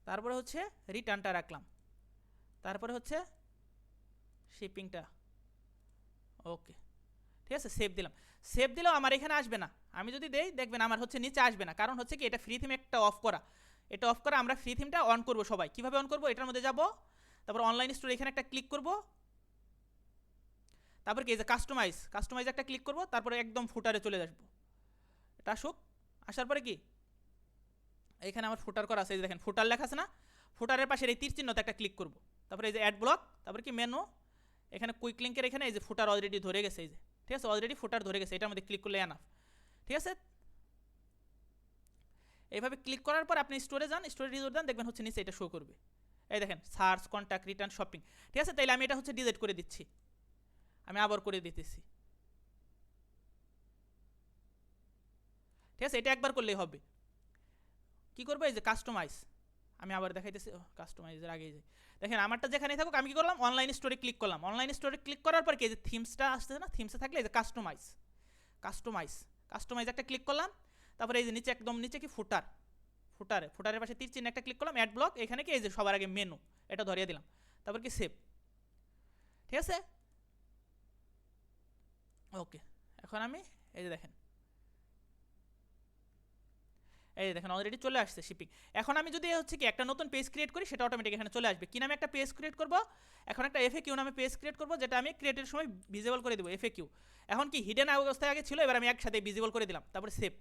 তারপরে হচ্ছে রিটার্নটা রাখলাম, তারপরে হচ্ছে শিপিংটা। ওকে ঠিক আছে, সেভ দিলাম। সেভ দিলেও আমার এখানে আসবে না, আমি যদি দেই দেখবেন আমার হচ্ছে নিচে আসবে না, কারণ হচ্ছে কি এটা ফ্রি থিম একটা অফ করা, এটা অফ করা আমরা ফ্রি থিমটা অন করব সবাই। কিভাবে অন করব, এটার মধ্যে যাব, তারপর অনলাইন স্টোর এখানে একটা ক্লিক করব, তারপর কি এই যে কাস্টমাইজ একটা ক্লিক করব, তারপরে একদম ফুটারে চলে আসবো। এটা আসুক, আসার পরে কি এখানে আমার ফুটার করা আছে, এই যে দেখেন ফুটার লেখা আছে না, ফুটারের পাশের এই তীর চিহ্নতে একটা ক্লিক করব, তারপরে এই যে অ্যাড ব্লক, তারপরে কি মেনু, এখানে কুইক লিঙ্কের এখানে এই যে ফুটার অলরেডি ধরে গেছে, এই যে ঠিক আছে অলরেডি ফুটার ধরে গেছে, এটার মধ্যে ক্লিক করলে এনাফ। ঠিক আছে, এইভাবে ক্লিক করার পর আপনি স্টোরে যান, স্টোরে রিজোর্ট দেন, দেখবেন হচ্ছে নিচে এটা শো করবে, এই দেখেন সার্চ, কন্ট্যাক্ট, রিটার্ন, শপিং। ঠিক আছে, তাইলে আমি এটা হচ্ছে ডিলিট করে দিচ্ছি, আমি আবার করে দিতেছি। ঠিক আছে, এটা একবার করলেই হবে। কি করবো, এই যে কাস্টমাইজ, আমি আবার দেখাইতেছি, কাস্টমাইজের আগেই যাই, দেখেন আমারটা যেখানে থাকুক আমি কি করলাম, অনলাইন স্টোরে ক্লিক করলাম, অনলাইন স্টোরে ক্লিক করার পর কি এই যে থিমসটা আসছে না, থিমসে থাকলে এই যে কাস্টমাইজ একটা ক্লিক করলাম, তারপরে এই যে নিচে একদম নিচে কি ফুটারের পাশে তীর চিহ্ন একটা ক্লিক করলাম, অ্যাড ব্লক, এখানে কি এই যে সবার আগে মেনু এটা ধরিয়ে দিলাম, তারপর কি সেভ। ঠিক আছে, ওকে, এখন আমি এই যে দেখেন, এই দেখেন অলরেডি চলে আসছে শিপিং। এখন আমি যদি হচ্ছে কি একটা নতুন পেজ ক্রিয়েট করি, সেটা অটোমেটিক এখানে চলে আসবে। কি নামে একটা পেজ ক্রিয়েট করব, এখন একটা এফএকিউ নামে পেজ ক্রিয়েট করব, যেটা আমি ক্রিয়েটের সময় ভিজিবল করে দেবো এফএকিউ। এখন কি হিডেন অবস্থায় আগে ছিল, এবার আমি একসাথে ভিজিবল করে দিলাম, তারপরে সেভ।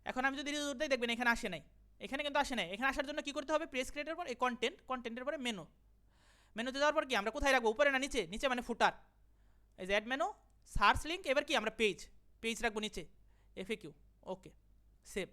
এখন আমি যদি রিজোর্ট দিই দেখবেন এখানে আসে নাই, এখানে কিন্তু আসে নাই। এখানে আসার জন্য কি করতে হবে, পেজ ক্রিয়েটের পর এই কন্টেন্টের পরে মেনুতে যাওয়ার পর কি আমরা কোথায় রাখবো, উপরে না নিচে, নিচে মানে ফুটার, এই যে অ্যাড মেনু, সার্চ লিঙ্ক, এবার কি আমরা পেজ রাখবো নিচে, এফএকিউ, ওকে, সেভ।